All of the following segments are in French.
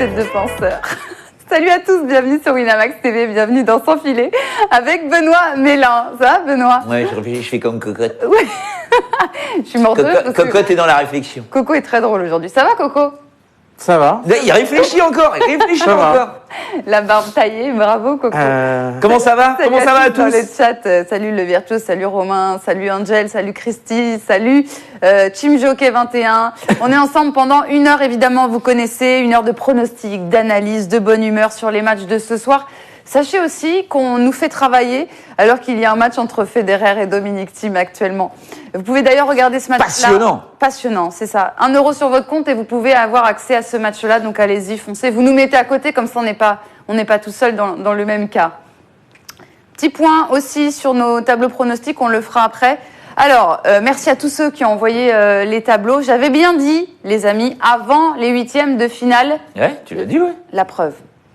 tête de penseur. Salut à tous, bienvenue sur Winamax TV, bienvenue dans Sans Filet avec Benoît Mélin. Ça va, Benoît? Ouais, je réfléchis, je fais comme Cocotte. Oui. Je suis morte de rire. Cocotte est dans la réflexion. Coco est très drôle aujourd'hui. Ça va, Coco? Ça va. Il réfléchit encore, La barbe taillée, bravo, Coco. Comment ça va? Salut Comment ça va à tous? dans le chat, salut le Virtuose, salut Romain, salut Angel, salut Christy, salut Team Jockey 21. On est ensemble pendant 1 heure, évidemment, vous connaissez, 1 heure de pronostic, d'analyse, de bonne humeur sur les matchs de ce soir. Sachez aussi qu'on nous fait travailler alors qu'il y a un match entre Federer et Dominic Thiem actuellement. Vous pouvez d'ailleurs regarder ce match-là. Passionnant. Passionnant, c'est ça. 1 euro sur votre compte et vous pouvez avoir accès à ce match-là. Donc allez-y, foncez. Vous nous mettez à côté, comme ça on n'est pas tout seul dans le même cas. Petit point aussi sur nos tableaux pronostics, on le fera après. Alors, merci à tous ceux qui ont envoyé les tableaux. J'avais bien dit, les amis, avant les 8e de finale. Ouais, tu l'as dit, ouais. La preuve.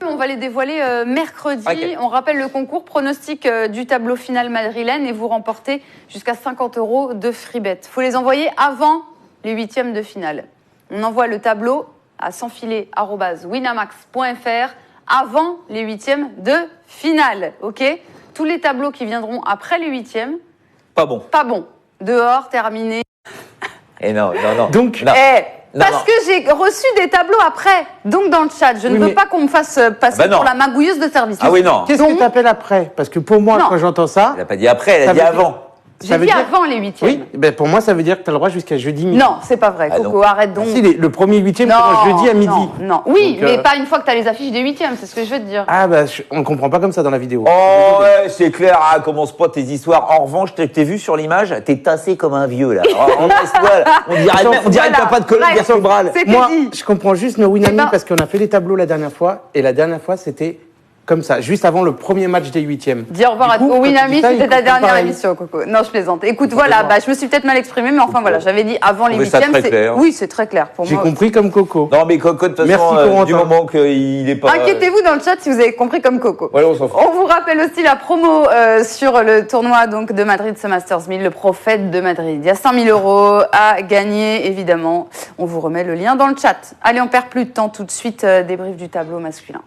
On va les dévoiler mercredi. Okay. On rappelle le concours pronostic du tableau final madrilène et vous remportez jusqu'à 50 € de free bet. Il faut les envoyer avant les 8e de finale. On envoie le tableau à sansfilet@winamax.fr avant les 8e de finale. Ok ? Tous les tableaux qui viendront après les 8e. Pas bon. Pas bon. Dehors, terminé. Et non. Donc, non. Parce que j'ai reçu des tableaux après, donc dans le chat. Je ne veux pas qu'on me fasse passer pour la magouilleuse de service. Ah oui, non. Qu'est-ce que tu appelles après? Parce que pour moi, quand j'entends ça... Elle n'a pas dit après, elle a dit avant. J'ai dit avant les 8e. Oui, ben pour moi, ça veut dire que tu as le droit jusqu'à jeudi midi. Non, c'est pas vrai, Coco, arrête donc. Si, le premier 8e, c'est jeudi à midi. Non. Oui, donc, mais pas une fois que tu as les affiches des 8e, c'est ce que je veux te dire. Ah, bah, on ne comprend pas comme ça dans la vidéo. Oh, ouais, c'est clair, commence pas tes histoires. En revanche, t'es vu sur l'image, t'es tassé comme un vieux, là. On dirait le papa de Colin Garçon Bral. Moi, je comprends juste nos Winami parce qu'on a fait les tableaux la dernière fois, et la dernière fois, c'était comme ça, juste avant le premier match des 8e. Dis au revoir au Winami, c'était ta dernière émission, Coco. Non, je plaisante. Écoute, voilà, je me suis peut-être mal exprimée, mais enfin voilà, j'avais dit avant les 8e. Oui, c'est très clair pour moi. J'ai compris comme Coco. Non, mais Coco, de toute façon, du moment qu'il est pas... Inquiétez-vous dans le chat si vous avez compris comme Coco. Ouais, on s'en fout. On vous rappelle aussi la promo sur le tournoi donc, de Madrid, ce Masters 1000, le Prophète de Madrid. Il y a 5 000 € à gagner, évidemment. On vous remet le lien dans le chat. Allez, on perd plus de temps tout de suite, débrief du tableau masculin.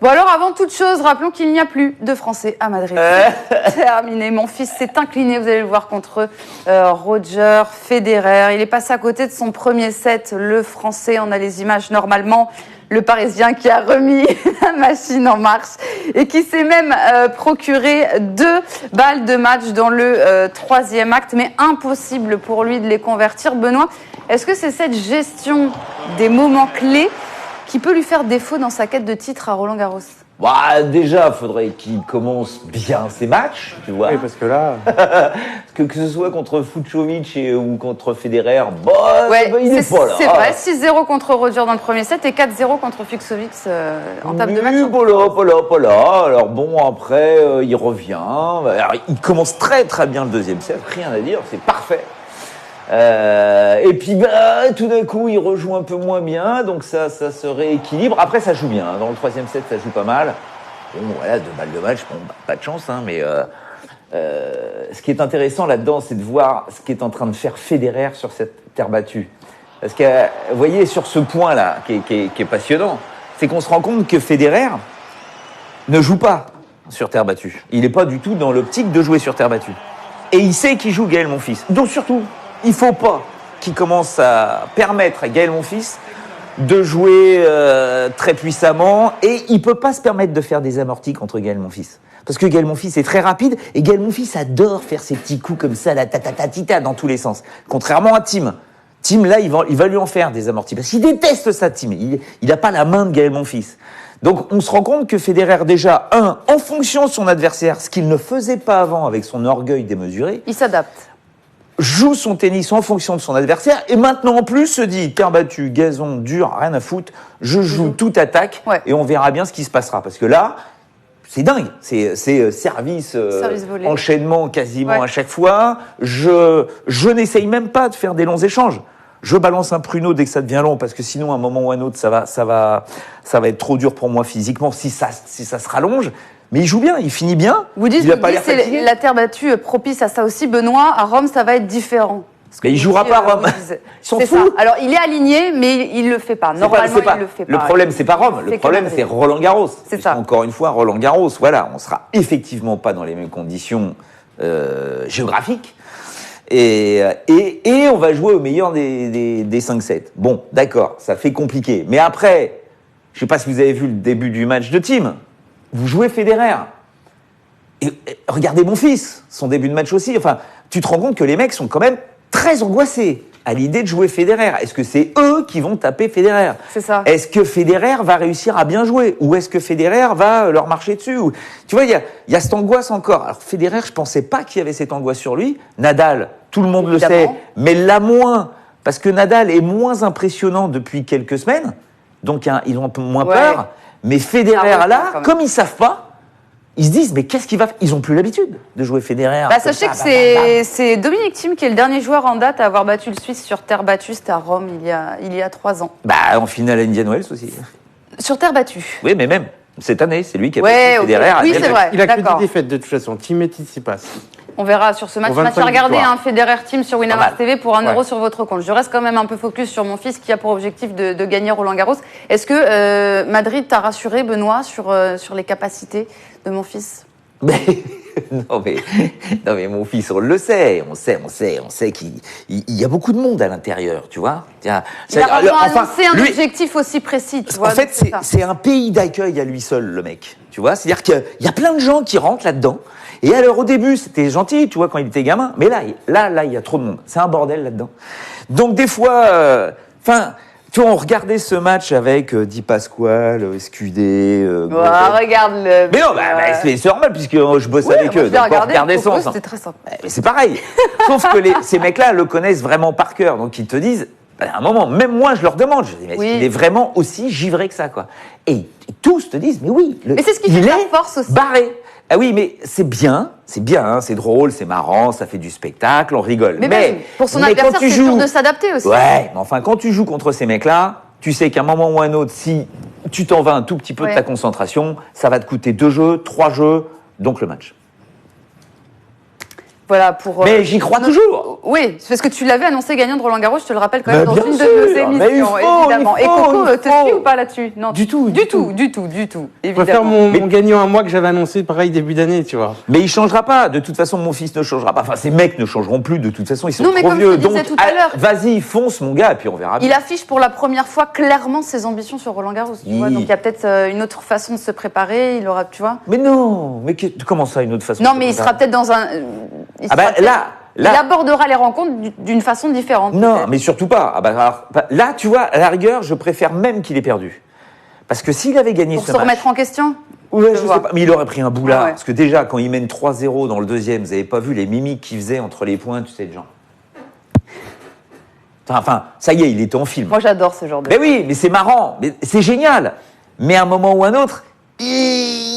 Bon alors avant toute chose, rappelons qu'il n'y a plus de Français à Madrid. Terminé, mon fils s'est incliné, vous allez le voir, contre Roger Federer. Il est passé à côté de son premier set, le Français, on a les images normalement. Le Parisien qui a remis la machine en marche et qui s'est même procuré 2 balles de match dans le 3e acte, mais impossible pour lui de les convertir. Benoît, est-ce que c'est cette gestion des moments clés qui peut lui faire défaut dans sa quête de titre à Roland-Garros? Bah, déjà, il faudrait qu'il commence bien ses matchs, tu vois. Oui, parce que là... que ce soit contre Fucsovics ou contre Federer, il est pas là. C'est vrai, 6-0 contre Roger dans le premier set et 4-0 contre Fucsovics en table de match. Pas là. Alors bon, après, il revient. Alors, il commence très très bien le 2e set, rien à dire, c'est parfait. Et puis tout d'un coup il rejoue un peu moins bien, donc ça se rééquilibre. Après ça joue bien, hein. Dans le 3e set ça joue pas mal. Bon voilà, 2 balles de match, bon, pas de chance, hein, mais ce qui est intéressant là-dedans, c'est de voir ce qui est en train de faire Federer sur cette terre battue. Parce que vous voyez sur ce point-là qui est passionnant, c'est qu'on se rend compte que Federer ne joue pas sur terre battue. Il n'est pas du tout dans l'optique de jouer sur terre battue. Et il sait qu'il joue Gaël Monfils. Donc surtout, il ne faut pas qu'il commence à permettre à Gaël Monfils de jouer très puissamment, et il ne peut pas se permettre de faire des amortis contre Gaël Monfils. Parce que Gaël Monfils est très rapide, et Gaël Monfils adore faire ces petits coups comme ça, la ta dans tous les sens. Contrairement à Thiem. Thiem, là, il va lui en faire des amortis. Parce qu'il déteste ça, Thiem. Il n'a pas la main de Gaël Monfils. Donc, on se rend compte que Federer, déjà, en fonction de son adversaire, ce qu'il ne faisait pas avant avec son orgueil démesuré... Il s'adapte. Joue son tennis en fonction de son adversaire, et maintenant en plus se dit terre battue, gazon dur, rien à foutre, je joue toute attaque, et on verra bien ce qui se passera. Parce que là, c'est dingue, c'est service enchaînement quasiment à chaque fois. Je n'essaye même pas de faire des longs échanges. Je balance un pruneau dès que ça devient long, parce que sinon, à un moment ou à un autre, ça va être trop dur pour moi physiquement si ça se rallonge. mais il joue bien, il finit bien. Vous dites il a pas l'air c'est fatigué. la terre battue propice à ça aussi. Benoît, à Rome, ça va être différent. Mais il jouera pas à Rome. Ils s'en C'est ça. foutent. Alors, il est aligné, mais il le fait pas. Normalement, il le fait pas. Le problème, c'est pas Rome. Le problème, c'est Roland Garros. C'est ça. Encore une fois, Roland Garros, voilà, on sera effectivement pas dans les mêmes conditions géographiques. Et on va jouer au meilleur des 5-7. Bon, d'accord, ça fait compliqué. Mais après, je sais pas si vous avez vu le début du match de Thiem. Vous jouez Federer. Et regardez mon fils, son début de match aussi. Enfin, tu te rends compte que les mecs sont quand même très angoissés à l'idée de jouer Federer. Est-ce que c'est eux qui vont taper Federer ? C'est ça. Est-ce que Federer va réussir à bien jouer ? Ou est-ce que Federer va leur marcher dessus ? Tu vois, il y a cette angoisse encore. Alors Federer, je pensais pas qu'il y avait cette angoisse sur lui. Nadal, tout le monde Évidemment. le sait, mais là moins. Parce que Nadal est moins impressionnant depuis quelques semaines. Donc ils ont un peu moins peur. Mais Federer, là, comme ils savent pas, ils se disent, mais qu'est-ce qu'il va faire ? Ils n'ont plus l'habitude de jouer Federer. Sachez que c'est Dominic Thiem qui est le dernier joueur en date à avoir battu le Suisse sur terre battue. C'était à Rome il y a 3 ans. En finale à Indian Wells aussi. Sur terre battue. Oui, mais même cette année, c'est lui qui a battu Federer. Oui, c'est vrai. Il a que des défaites de toute façon. Thiem et Tsitsipas. On verra sur ce match. Match à regarder, Federer Thiem sur Winamax TV pour 1 euro sur votre compte. Je reste quand même un peu focus sur mon fils qui a pour objectif de gagner Roland Garros. Est-ce que Madrid t'a rassuré, Benoît, sur les capacités de mon fils ? Non mais mon fils, on le sait, on sait qu'il y a beaucoup de monde à l'intérieur, tu vois. Il a annoncé un objectif aussi précis, tu vois. En fait, c'est un pays d'accueil à lui seul, le mec, tu vois. C'est-à-dire qu'il y a plein de gens qui rentrent là-dedans. Et alors au début, c'était gentil, tu vois, quand il était gamin. Mais là, il y a trop de monde. C'est un bordel là-dedans. Donc des fois, tu vois, on regardait ce match avec Di Pasquale, Escudé. Regarde-le. Mais non, c'est normal puisque je bosse avec eux. Donc on regardait ça. C'était très sympa. Mais c'est pareil. Sauf que ces mecs-là le connaissent vraiment par cœur. Donc ils te disent, à un moment, même moi je leur demande, je dis, mais est-ce qu'il est vraiment aussi givré que ça, quoi. Et tous te disent, mais oui. Mais c'est ce qui fait sa force aussi. Barré. Ah oui, mais c'est bien, hein, c'est drôle, c'est marrant, ça fait du spectacle, on rigole. Mais pour son adversaire, c'est dur de s'adapter aussi. Ouais, mais enfin, quand tu joues contre ces mecs-là, tu sais qu'à un moment ou un autre, si tu t'en vas un tout petit peu de ta concentration, ça va te coûter 2 jeux, 3 jeux, donc le match. Voilà pour. Mais j'y crois toujours. Oui, c'est parce que tu l'avais annoncé gagnant de Roland Garros, je te le rappelle quand même dans une de nos émissions, évidemment. Et Coco te suit ou pas là-dessus ? Non, du tout. Du tout, Je préfère mon gagnant à moi que j'avais annoncé pareil début d'année, tu vois. Mais il changera pas. De toute façon, mon fils ne changera pas. Enfin, ces mecs ne changeront plus. De toute façon, ils sont trop vieux. Donc, tout à l'heure, vas-y, fonce, mon gars, et puis on verra bien. Il affiche pour la première fois clairement ses ambitions sur Roland Garros. Tu vois, donc il y a peut-être une autre façon de se préparer. Il aura, tu vois. Mais non. Mais comment ça, une autre façon ? Non, mais il sera peut-être dans un. Il abordera les rencontres d'une façon différente. Non, peut-être. mais surtout pas. Là, tu vois, à la rigueur, je préfère même qu'il ait perdu. Parce que s'il avait gagné pour ce se match... remettre en question ? Ouais, je sais pas. Mais il aurait pris un boulard. Ouais. Parce que déjà, quand il mène 3-0 dans le deuxième, vous avez pas vu les mimiques qu'il faisait entre les points, tu sais, le genre. Enfin, ça y est, il était en film. Moi, j'adore ce genre de... Mais oui, mais c'est marrant. Mais c'est génial. Mais à un moment ou un autre...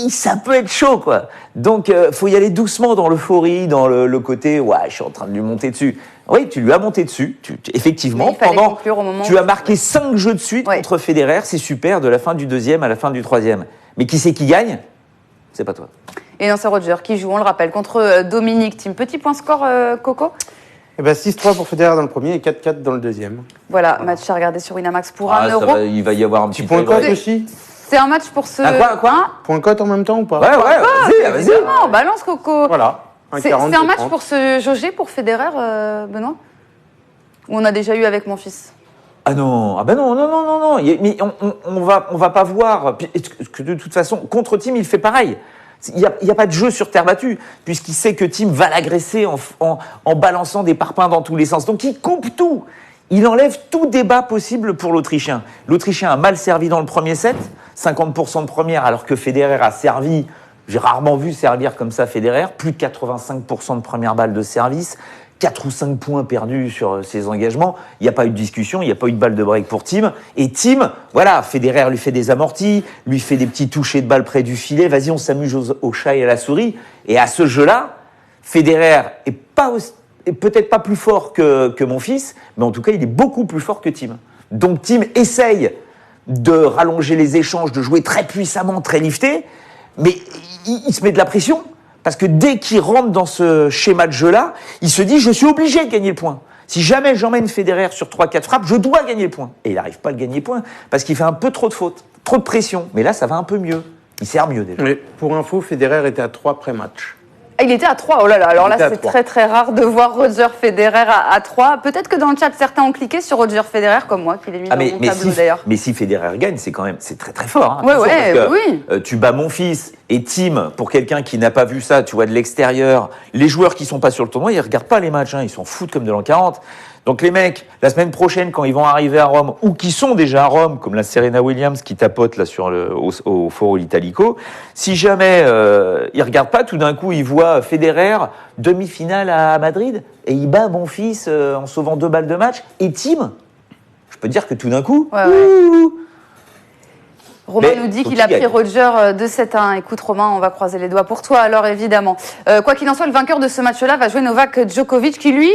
ça peut être chaud, quoi. Donc, faut y aller doucement dans l'euphorie, dans le côté, je suis en train de lui monter dessus. Oui, tu lui as monté dessus, effectivement. Tu as marqué 5 jeux de suite contre Federer, c'est super, de la fin du deuxième à la fin du troisième. Mais qui c'est qui gagne ? C'est pas toi. Et non, c'est Roger qui joue, on le rappelle, contre Dominic Thiem. Petit point score, Coco ? 6-3 pour Federer dans le premier et 4-4 dans le deuxième. Voilà, match à regarder sur Winamax pour 1 euro. Il va y avoir un petit point cote aussi. C'est un match pour ce... Quoi Point cote en même temps ou pas ? Vas-y. Évidemment, balance Coco. Voilà. C'est un match pour se jauger pour Federer, Benoît ? Ou on a déjà eu avec mon fils ? Ah non, non. Mais on va pas voir. Que de toute façon, contre Thiem, il fait pareil. Il n'y a pas de jeu sur terre battue, puisqu'il sait que Thiem va l'agresser en balançant des parpaings dans tous les sens. Donc il coupe tout. Il enlève tout débat possible pour l'Autrichien. L'Autrichien a mal servi dans le premier set, 50% de première, alors que Federer a servi, j'ai rarement vu servir comme ça Federer, plus de 85% de première balle de service, 4 ou 5 points perdus sur ses engagements. Il n'y a pas eu de discussion, il n'y a pas eu de balle de break pour Thiem. Et Thiem, Federer lui fait des amortis, lui fait des petits touchés de balle près du filet. Vas-y, on s'amuse au chat et à la souris. Et à ce jeu-là, Federer est peut-être pas plus fort que mon fils, mais en tout cas, il est beaucoup plus fort que Thiem. Donc Thiem essaye de rallonger les échanges, de jouer très puissamment, très lifté, mais il se met de la pression. Parce que dès qu'il rentre dans ce schéma de jeu-là, il se dit, je suis obligé de gagner le point. Si jamais j'emmène Federer sur 3-4 frappes, je dois gagner le point. Et il n'arrive pas à le gagner le point, parce qu'il fait un peu trop de fautes, trop de pression. Mais là, ça va un peu mieux. Il sert mieux déjà. Mais pour info, Federer était à 3 pré-match. Il était à 3, oh là là, alors là c'est très très rare de voir Roger Federer à 3. Peut-être que dans le chat certains ont cliqué sur Roger Federer comme moi, qui l'ai mis dans mon tableau d'ailleurs. Mais si Federer gagne, c'est très très fort. Hein, oui. Tu bats mon fils et Tim, pour quelqu'un qui n'a pas vu ça, tu vois de l'extérieur, les joueurs qui sont pas sur le tournoi, ils regardent pas les matchs, ils s'en foutent comme de l'an 40. Donc les mecs, la semaine prochaine, quand ils vont arriver à Rome, ou qui sont déjà à Rome, comme la Serena Williams qui tapote là au Foro Italico, si jamais ils regardent pas, tout d'un coup ils voient Federer demi-finale à Madrid et il bat mon fils en sauvant 2 balles de match et Tim, je peux te dire que tout d'un coup, Romain nous dit qu'il a pris Roger de 7-1. Écoute Romain, on va croiser les doigts pour toi alors évidemment. Quoi qu'il en soit, le vainqueur de ce match-là va jouer Novak Djokovic qui lui,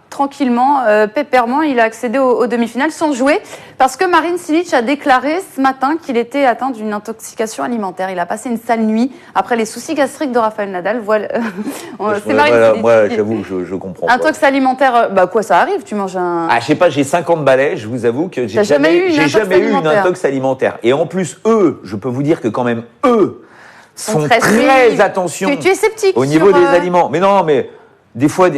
tranquillement, pépèrement, il a accédé aux demi-finales sans jouer parce que Marin Cilic a déclaré ce matin qu'il était atteint d'une intoxication alimentaire. Il a passé une sale nuit après les soucis gastriques de Rafael Nadal. Voilà. C'est Marin Cilic. Moi, j'avoue, je comprends. Intox alimentaire, quoi, ça arrive, tu manges un... je sais pas, j'ai 50 balais, je vous avoue que j'ai jamais eu une intox alimentaire. Et en plus, eux, je peux vous dire que quand même, eux, font très attention tu es sceptique au niveau des aliments. Mais non, mais... Des fois,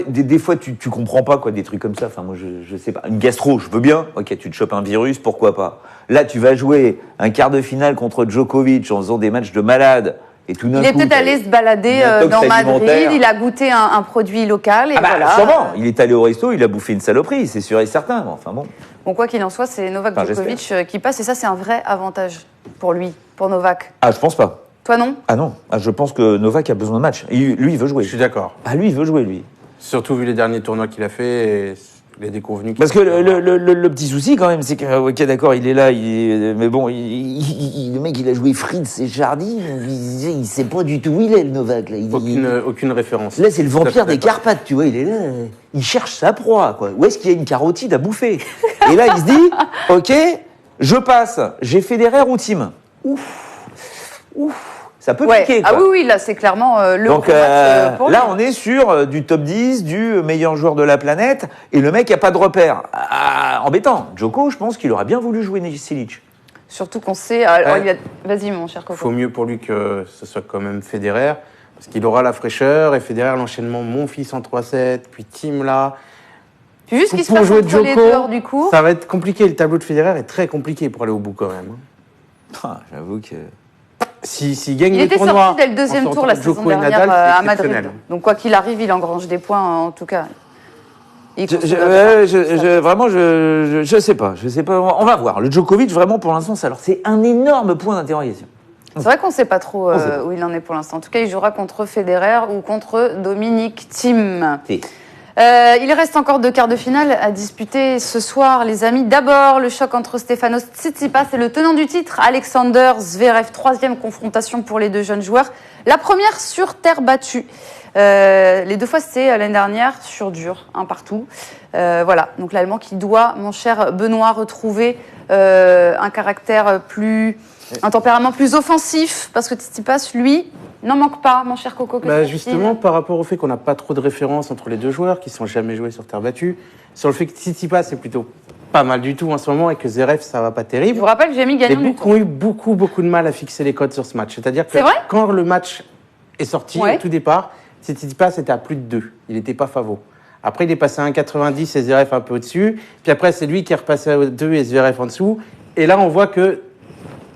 tu comprends pas quoi, des trucs comme ça. Enfin, moi, je sais pas. Une gastro, je veux bien. Ok, tu te chopes un virus, pourquoi pas. Là, tu vas jouer un quart de finale contre Djokovic en faisant des matchs de malade. Et tout d'un coup, il est peut-être allé se balader dans Madrid. Il a goûté un produit local. Et voilà. Sûrement. Il est allé au resto, il a bouffé une saloperie, c'est sûr et certain. Enfin bon. Bon, quoi qu'il en soit, c'est Novak Djokovic qui passe et ça, c'est un vrai avantage pour lui, pour Novak. Je pense pas. Toi, non ? Non. Je pense que Novak a besoin de match. Lui, il veut jouer. Je suis d'accord. Lui, il veut jouer, lui. Surtout vu les derniers tournois qu'il a fait et les déconvenus. Parce que le petit souci, quand même, c'est que, ok, d'accord, il est là, mais bon, le mec, il a joué Fritz et Jardy, il sait pas du tout où il est, le Novak. Là. Aucune référence. Là, c'est le vampire des Carpates, tu vois, il est là, il cherche sa proie, quoi. Où est-ce qu'il y a une carotide à bouffer ? Et là, il se dit, ok, je passe, j'ai Federer ou Tim. Ouf. Ça peut piquer, quoi. Oui, là, c'est clairement le Donc, match pour lui. Là, on est sur du top 10, du meilleur joueur de la planète, et le mec n'a pas de repère. Embêtant. Djoko, je pense qu'il aurait bien voulu jouer Cilic. Surtout qu'on sait... Vas-y, mon cher Coco. Il faut mieux pour lui que ce soit quand même Federer, parce qu'il aura la fraîcheur, et Federer, l'enchaînement mon fils en 3-7, puis Tim là... Puis juste ce qui se passe entre les deux, du coup... Ça va être compliqué, le tableau de Federer est très compliqué pour aller au bout quand même. J'avoue que... S'il gagne il le était tournoi, sorti dès le deuxième tour la saison dernière à Madrid. Donc quoi qu'il arrive, il engrange des points en tout cas. Vraiment, je sais pas. On va voir. Le Djokovic, vraiment, pour l'instant, c'est un énorme point d'interrogation. C'est vrai qu'on ne sait pas trop où il en est pour l'instant. En tout cas, il jouera contre Federer ou contre Dominic Thiem. Il reste encore 2 quarts de finale à disputer ce soir, les amis. D'abord, le choc entre Stefanos Tsitsipas et le tenant du titre, Alexander Zverev. 3e confrontation pour les 2 jeunes joueurs. La première sur terre battue. Les 2 fois, c'était l'année dernière sur dur, un partout. Voilà, donc l'Allemand qui doit, mon cher Benoît, retrouver un tempérament plus offensif, parce que Tsitsipas, lui, n'en manque pas, mon cher Coco. Justement, par rapport au fait qu'on n'a pas trop de références entre les 2 joueurs, qui ne sont jamais joués sur terre battue, sur le fait que Tsitsipas c'est plutôt pas mal du tout en ce moment et que Zverev, ça va pas terrible. Je vous rappelle que j'ai mis gagnant du tour. Ont eu beaucoup de mal à fixer les codes sur ce match. C'est-à-dire que quand le match est sorti, au tout départ, Tsitsipas était à plus de 2. Il n'était pas favori. Après, il est passé à 1,90 et Zverev un peu au-dessus. Puis après, c'est lui qui est repassé à 2 et Zverev en dessous. Et là, on voit que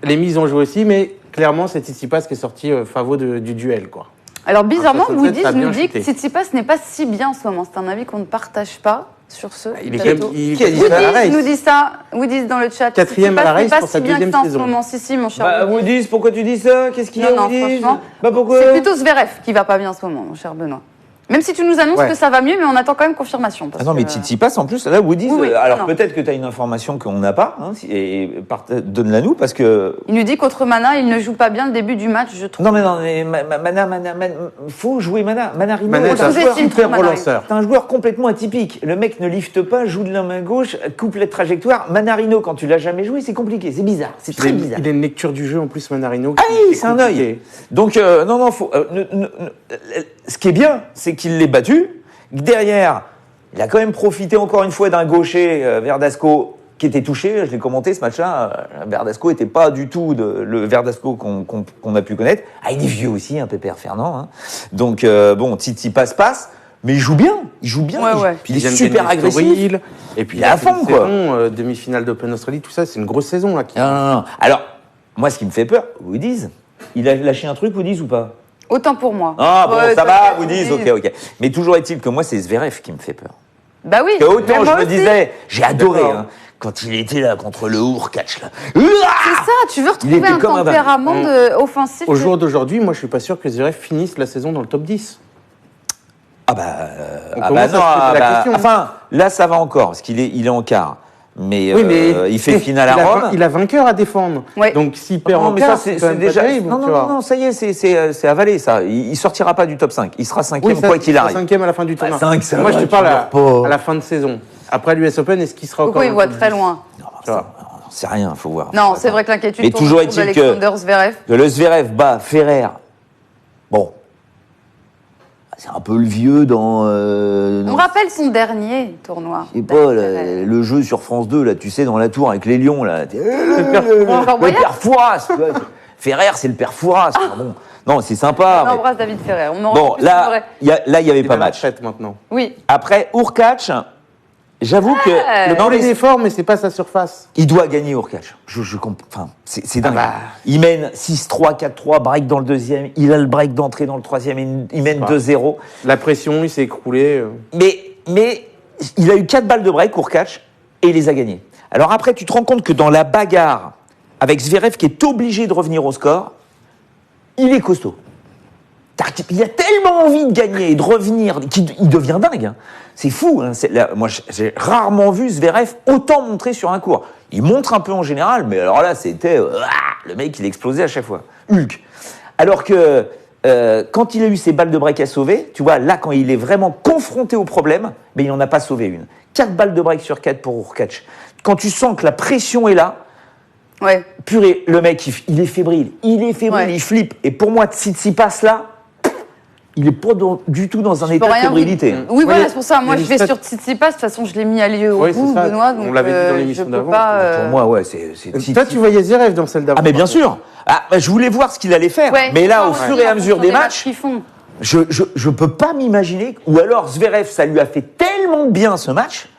les mises ont joué aussi, mais clairement, c'est Tsitsipas qui est sorti favori du duel, quoi. Alors, bizarrement, Woodies nous dit que Tsitsipas n'est pas si bien en ce moment. C'est un avis qu'on ne partage pas sur ce plateau. Woodies nous dit ça. Woodies dans le chat. 4e à la race pour sa 2e saison. En ce moment. Si, mon cher Woodies, pourquoi tu dis ça ? Qu'est-ce qu'il y a, Woodies ? Franchement, pourquoi ? c'est plutôt Zverev qui va pas bien en ce moment, mon cher Benoît. Même si tu nous annonces que ça va mieux, mais on attend quand même confirmation. Ah non, mais Tsitsipas, en plus, là, vous dites, alors peut-être que tu as une information qu'on n'a pas, hein, et donne-la nous, parce que... Il nous dit qu'autre Mana, il ne joue pas bien le début du match, je trouve. Non, mais Mana, faut jouer Mana. Manarino, c'est un joueur hyper relanceur. C'est un joueur complètement atypique. Le mec ne lifte pas, joue de la main gauche, coupe la trajectoire. Manarino, quand tu l'as jamais joué, c'est compliqué, c'est bizarre, c'est très bizarre. Il a une lecture du jeu, en plus, Manarino. Ah oui, c'est un œil. Donc, non, faut... ce qui est bien, c'est qu'il l'ait battu. Derrière, il a quand même profité encore une fois d'un gaucher, Verdasco, qui était touché. Je l'ai commenté ce match-là. Verdasco n'était pas du tout le Verdasco qu'on a pu connaître. Ah, il est vieux aussi, un Pépère Fernand. Hein. Donc, Tsitsipas passe. Mais il joue bien. Ouais. Puis il est super agressif. Et puis il est à fond, quoi. Demi-finale d'Open Australie, tout ça, c'est une grosse saison, là. Non. Alors, moi, ce qui me fait peur, vous disent, il a lâché un truc, vous disent ou pas? Autant pour moi. Ah bon, ça va, vous dites, ok. Mais toujours est-il que moi, c'est Zverev qui me fait peur. Bah oui. Que autant je me disais, j'ai adoré, hein, quand il était là contre le Hurkacz, là. C'est ça, tu veux retrouver un tempérament offensif. Au jour d'aujourd'hui, moi, je suis pas sûr que Zverev finisse la saison dans le top 10. Enfin, là, ça va encore, parce qu'il est en quart. Mais il fait finale à Rome. Il a vainqueur à défendre. Ouais. Donc s'il perd en quart, c'est déjà terrible. Non, ça y est, c'est avalé ça. Il sortira pas du top 5. Il sera 5e quoi qu'il arrive. 5e à la fin du tournoi. 5, ça moi, je te parle à la fin de saison. Après l'US Open, est-ce qu'il sera encore... Pourquoi il voit très loin? C'est rien, faut voir. Non, c'est vrai que l'inquiétude tourne toujours est-il que le Zverev bat Ferrer. Bon. C'est un peu le vieux dans... On rappelle son dernier tournoi. Je sais pas, le jeu sur France 2, là, tu sais, dans la tour avec les lions, là. Le père Fouras. Ferrer, c'est le père Fouras. Bon. Non, c'est sympa. On embrasse David Ferrer. Bon, là, il y avait pas match. Maintenant. Oui. Après, Hurkacz, j'avoue que... Il est fort, mais c'est pas sa surface. Il doit gagner Hurkacz. Je comprends. Enfin, c'est dingue. Il mène 6-3, 4-3, break dans le deuxième. Il a le break d'entrée dans le troisième. Il mène 2-0. La pression, il s'est écroulé. Mais il a eu 4 balles de break, Hurkacz, et il les a gagnées. Alors après, tu te rends compte que dans la bagarre, avec Zverev qui est obligé de revenir au score, il est costaud. Il a tellement envie de gagner et de revenir qu'il devient dingue. Hein. C'est fou. Hein. Moi, j'ai rarement vu Zverev autant montrer sur un court. Il montre un peu en général, mais alors là, c'était... le mec, il explosait à chaque fois. Hulk. Alors que quand il a eu ses balles de break à sauver, tu vois, là, quand il est vraiment confronté au problème, mais il n'en a pas sauvé une. 4 balles de break sur 4 pour Hurkacz. Quand tu sens que la pression est là, purée, le mec, il est fébrile. Il flippe. Et pour moi, Tsitsipas, là, il n'est pas du tout dans un état de fébrilité. Oui, voilà, c'est pour ça. Moi, je vais sur Tsitsipas. De toute façon, je l'ai mis à lieu au bout, Benoît. Donc, on l'avait dit dans l'émission d'avant. Pour moi, c'est Tsitsipas. Toi, tu voyais Zverev dans celle d'avant. Ah, mais bien sûr. Je voulais voir ce qu'il allait faire. Mais là, au fur et à mesure des matchs, je peux pas m'imaginer. Ou alors, Zverev, ça lui a fait tellement bien ce match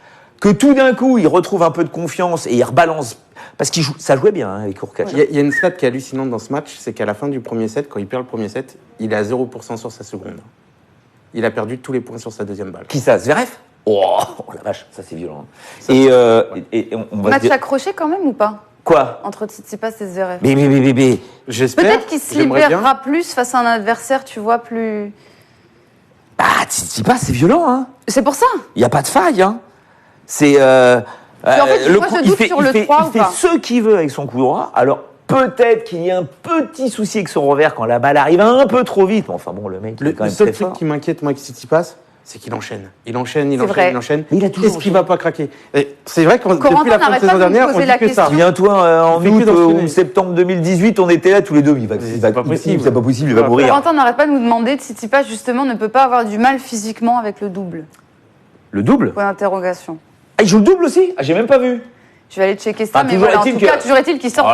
que tout d'un coup, il retrouve un peu de confiance et il rebalance. Parce que ça jouait bien avec Hurkacz. Il y a une stat qui est hallucinante dans ce match, c'est qu'à la fin du premier set, quand il perd le premier set, il est à 0% sur sa seconde. Il a perdu tous les points sur sa deuxième balle. Qui ça, Zverev? Oh la vache, ça c'est violent. On va match accroché quand même ou pas? Quoi? Entre Tsitsipas et Zverev. Mais j'espère. Peut-être qu'il se libérera plus face à un adversaire, tu vois, plus... Tsitsipas, c'est violent, hein. C'est pour ça. Il n'y a pas de faille, hein. C'est... en fait, il fait ce qu'il veut avec son coup droit. Alors, peut-être qu'il y a un petit souci avec son revers quand la balle arrive un peu trop vite. Mais enfin bon, le mec, il est quand même très fort. Le seul truc qui m'inquiète, moi, avec Tsitsipas, c'est qu'il enchaîne. Il enchaîne. Mais il a toujours Est-ce qu'il va pas craquer? C'est vrai que depuis la fin de saison dernière, on dit que ça. Souviens-toi, en août ou septembre 2018, on était là tous les deux. C'est pas possible, il va mourir. Corentin n'arrête pas de nous demander, Tsitsipas, justement, ne peut pas avoir du mal physiquement avec le double. Le double? Point d'interrogation. Il joue le double aussi? J'ai même pas vu. Je vais aller checker ça, mais voilà, en tout cas, toujours est-il qu'il sort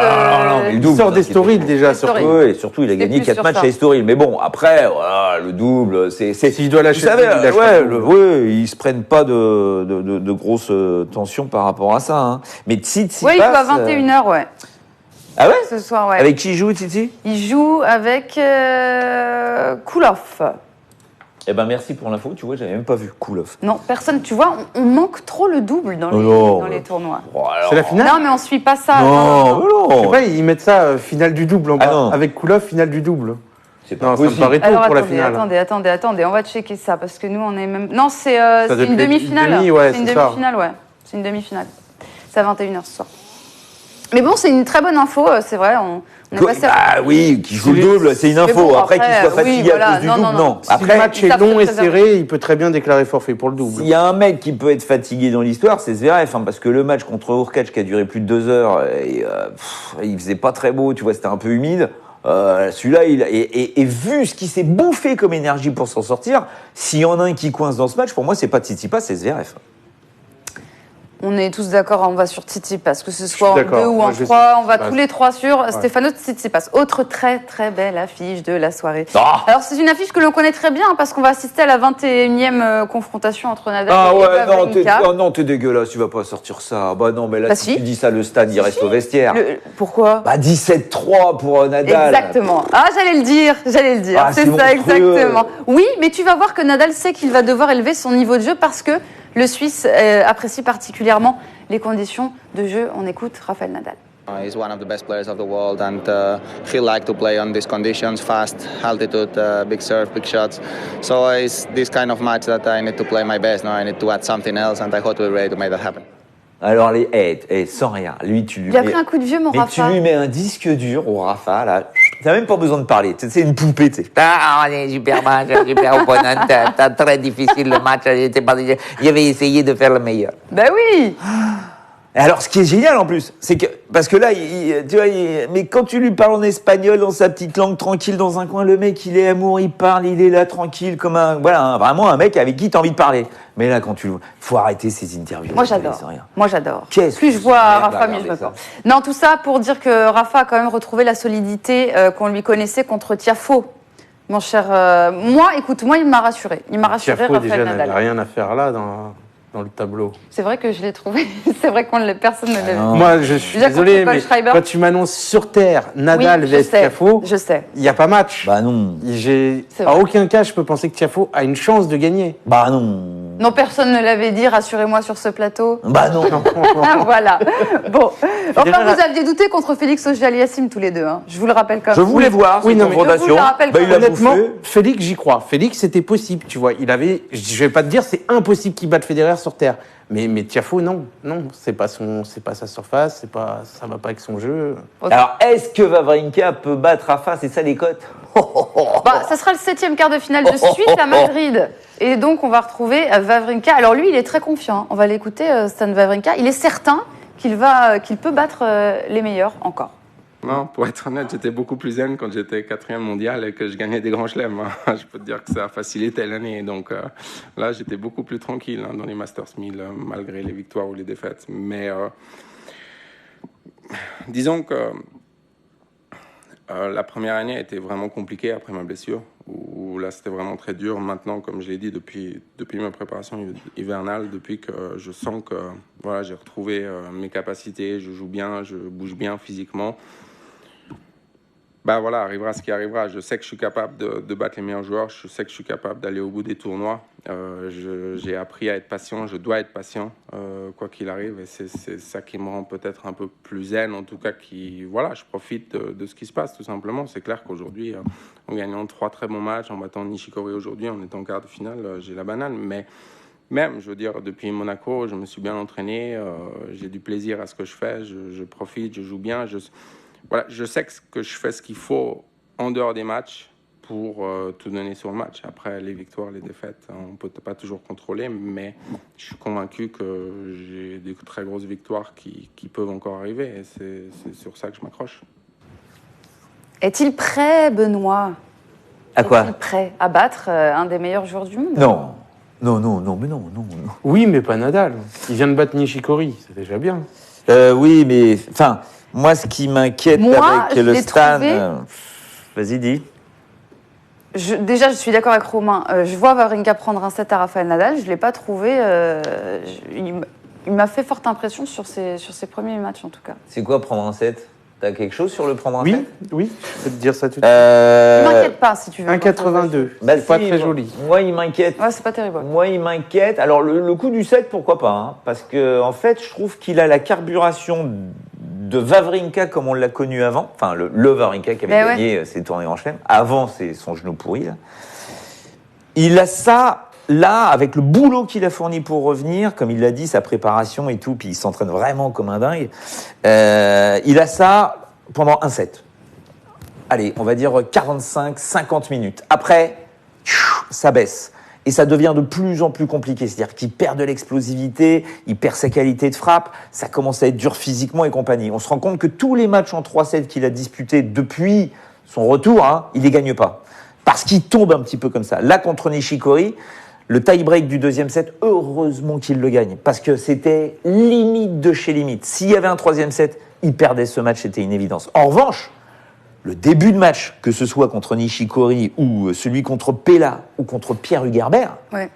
il sort d'Estoril déjà, surtout. Oui, surtout, il a gagné 4 matchs à Estoril. Mais bon, après, voilà, le double, c'est... S'il doit lâcher, vous savez, ils se prennent pas de grosses tensions par rapport à ça. Hein. Mais Tsitsipas... Oui, il joue à 21h, ouais. Ah ouais? Ce soir, ouais. Avec qui il joue, Tsitsi? Il joue avec Koulov. Eh ben merci pour l'info, tu vois, j'avais même pas vu Koulov. Non, personne, tu vois, on manque trop le double dans les tournois. C'est la finale? Non, mais on suit pas ça. Non. Je sais pas, ils mettent ça finale du double avec Koulov, finale du double. C'est pas possible. Ça me paraît tôt pour la finale. Attendez, on va checker ça parce que nous on est même. Non, c'est une demi-finale. Ouais, c'est une demi-finale, ouais. C'est une demi-finale. C'est à 21h ce soir. Mais bon, c'est une très bonne info, c'est vrai. On est passé Ah oui, qui joue le double, c'est une info. Bon, après, qu'il soit fatigué à cause du double, non. Si le match est long et serré, il peut très bien déclarer forfait pour le double. S'il y a un mec qui peut être fatigué dans l'histoire, c'est Zverev, parce que le match contre Hurkacz qui a duré plus de 2 heures, il faisait pas très beau, tu vois, c'était un peu humide. Celui-là, et vu ce qu'il s'est bouffé comme énergie pour s'en sortir, s'il y en a un qui coince dans ce match, pour moi, c'est pas Tsitsipas, c'est Zverev. On est tous d'accord, on va sur Tsitsipas, que ce soit en 2 ou en 3, on va tous les 3 sur Stefanos Tsitsipas. Autre très très belle affiche de la soirée. Alors c'est une affiche que l'on connaît très bien parce qu'on va assister à la 21e confrontation entre Nadal et Wawrinka. Non, t'es dégueulasse, tu vas pas sortir ça. Bah non, mais là si tu dis ça, le stade il reste au vestiaire. Pourquoi ? 17-3 pour Nadal. Exactement. j'allais le dire. C'est ça, exactement. Oui, mais tu vas voir que Nadal sait qu'il va devoir élever son niveau de jeu parce que le Suisse apprécie particulièrement les conditions de jeu. On écoute Rafael Nadal. He's one of the best players of the world and he likes to play on these conditions, fast altitude, big serve, big shots. So it's this kind of match that I need to play my best. Now I need to add something else and I hope we're ready to make that happen. Alors, sans rien, lui, tu lui mets... Il a pris un coup de vieux, mon Rafa. Mais tu lui mets un disque dur au Rafa, là. T'as même pas besoin de parler. C'est une poupée, tu sais. Super match, super opponent. C'était très difficile le match. J'avais essayé de faire le meilleur. Ben oui. Alors, ce qui est génial en plus, c'est que parce que là, tu vois, mais quand tu lui parles en espagnol dans sa petite langue tranquille dans un coin, le mec, il est amour, il parle, il est là tranquille comme vraiment un mec avec qui t'as envie de parler. Mais là, quand faut arrêter ces interviews. Moi, j'adore. Plus je vois Rafa, mieux je me porte. Non, tout ça pour dire que Rafa a quand même retrouvé la solidité qu'on lui connaissait contre Tiafoe. Mon cher, moi, il m'a rassuré. Tiafoe, Rafael déjà, Nadal. n'avait rien à faire là dans le tableau. C'est vrai que je l'ai trouvé. C'est vrai personne ne l'a vu. Moi, je suis désolé, mais quand tu m'annonces sur Terre, Nadal vs Tiafoe, je sais. Il n'y a pas match. Bah non. À aucun cas, je peux penser que Tiafoe a une chance de gagner. Bah non. Non, personne ne l'avait dit, rassurez-moi sur ce plateau. Bah non. Voilà. Bon. Enfin, vous aviez douté contre Félix Auger-Aliassime tous les deux. Hein. Je vous le rappelle quand même. Je voulais voir cette confrontation. Honnêtement, Félix, j'y crois. Félix, c'était possible, tu vois. Je vais pas te dire, c'est impossible qu'il batte Federer sur Terre. Mais Tiafoe, non, c'est pas sa surface, ça va pas avec son jeu. Alors, est-ce que Wawrinka peut battre Rafa? C'est ça les cotes? Ça sera le 7e quart de finale de Suisse à Madrid. Et donc, on va retrouver Wawrinka. Alors lui, il est très confiant. On va l'écouter, Stan Wawrinka. Il est certain qu'il peut battre les meilleurs encore. Non, pour être honnête, j'étais beaucoup plus zen quand j'étais 4e mondial et que je gagnais des grands chelems. Je peux te dire que ça a facilité l'année. Donc là, j'étais beaucoup plus tranquille dans les Masters 1000, malgré les victoires ou les défaites. Mais disons que la première année a été vraiment compliquée après ma blessure. Où là, c'était vraiment très dur. Maintenant, comme je l'ai dit, depuis ma préparation hivernale, depuis que je sens que j'ai retrouvé mes capacités, je joue bien, je bouge bien physiquement. Arrivera ce qui arrivera. Je sais que je suis capable de battre les meilleurs joueurs. Je sais que je suis capable d'aller au bout des tournois. J'ai appris à être patient. Je dois être patient, quoi qu'il arrive. Et c'est ça qui me rend peut-être un peu plus zen. En tout cas, je profite de ce qui se passe, tout simplement. C'est clair qu'aujourd'hui, en gagnant 3 très bons matchs, en battant Nishikori aujourd'hui, en étant en quart de finale, j'ai la banane. Mais même, je veux dire, depuis Monaco, je me suis bien entraîné. J'ai du plaisir à ce que je fais. Je profite, je joue bien. Je sais que je fais ce qu'il faut en dehors des matchs pour tout donner sur le match. Après, les victoires, les défaites, on ne peut pas toujours contrôler, mais je suis convaincu que j'ai des très grosses victoires qui peuvent encore arriver. Et c'est sur ça que je m'accroche. Est-il prêt, Benoît? À quoi? Est-il prêt à battre un des meilleurs joueurs du monde? Non. Non. Oui, mais pas Nadal. Il vient de battre Nishikori, c'est déjà bien. Oui, mais... Moi, ce qui m'inquiète avec le Stan... Vas-y, dis. Déjà, je suis d'accord avec Romain. Je vois Wawrinka prendre un set à Rafael Nadal. Je ne l'ai pas trouvé... il m'a fait forte impression sur ses premiers matchs, en tout cas. C'est quoi prendre un set? T'as quelque chose sur le prendre un set? Oui, je peux te dire ça tout de suite. Ne m'inquiète pas, si tu veux. 1,82. C'est pas très joli. Moi, il m'inquiète. Ouais, c'est pas terrible. Moi, il m'inquiète. Alors, le coup du set, pourquoi pas, parce que en fait, je trouve qu'il a la carburation de Wawrinka comme on l'a connu avant, enfin le Wawrinka qui avait gagné ses tournées Grand Chelem, avant son genou pourri. Là. Il a ça, là, avec le boulot qu'il a fourni pour revenir, comme il l'a dit, sa préparation et tout, puis il s'entraîne vraiment comme un dingue, il a ça pendant un set. Allez, on va dire 45-50 minutes. Après, ça baisse. Et ça devient de plus en plus compliqué. C'est-à-dire qu'il perd de l'explosivité, il perd sa qualité de frappe, ça commence à être dur physiquement et compagnie. On se rend compte que tous les matchs en 3-7 qu'il a disputés depuis son retour, il les gagne pas. Parce qu'il tombe un petit peu comme ça. Là, contre Nishikori, le tie-break du deuxième set, heureusement qu'il le gagne. Parce que c'était limite de chez limite. S'il y avait un troisième set, il perdait ce match, c'était une évidence. En revanche, le début de match, que ce soit contre Nishikori ou celui contre Pella ou contre Pierre Hugerbert, mais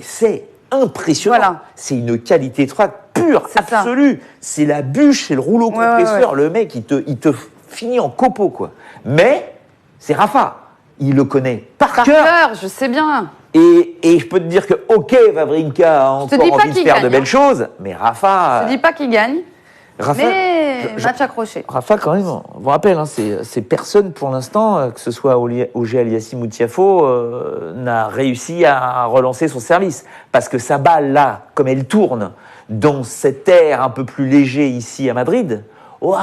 c'est impressionnant. Voilà. C'est une qualité de frappe pure, absolue. C'est la bûche, c'est le rouleau compresseur. Le mec, il te finit en copeaux, quoi. Mais c'est Rafa. Il le connaît par cœur. Je sais bien. Et je peux te dire que, Wawrinka a encore envie de faire de belles choses, mais Rafa... Je te dis pas qu'il gagne. Rafa, mais match accroché. Rafa, quand même, on vous rappelle, c'est personne pour l'instant, que ce soit Auger Aliassime ou Tiafoe, n'a réussi à relancer son service. Parce que sa balle, là, comme elle tourne dans cet air un peu plus léger ici à Madrid, waouh!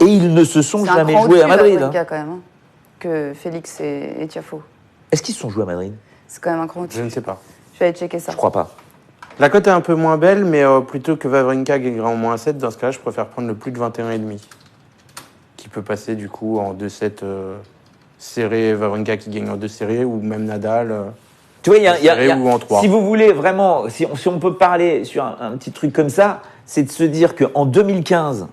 Et ils ne se sont jamais joués à Madrid. C'est quand même, que Félix et Tiafoe. Est-ce qu'ils se sont joués à Madrid? C'est quand même un cran au-dessus. Je ne sais pas. Je vais aller checker ça. Je crois pas. La cote est un peu moins belle, mais plutôt que Wawrinka gagnera en moins 7, dans ce cas-là, je préfère prendre le plus de 21,5. Qui peut passer du coup en 2-7 serrés, Wawrinka qui gagne en 2 serrés, ou même Nadal tu vois, ou en 3. Si vous voulez vraiment, si on peut parler sur un petit truc comme ça, c'est de se dire qu'en 2015,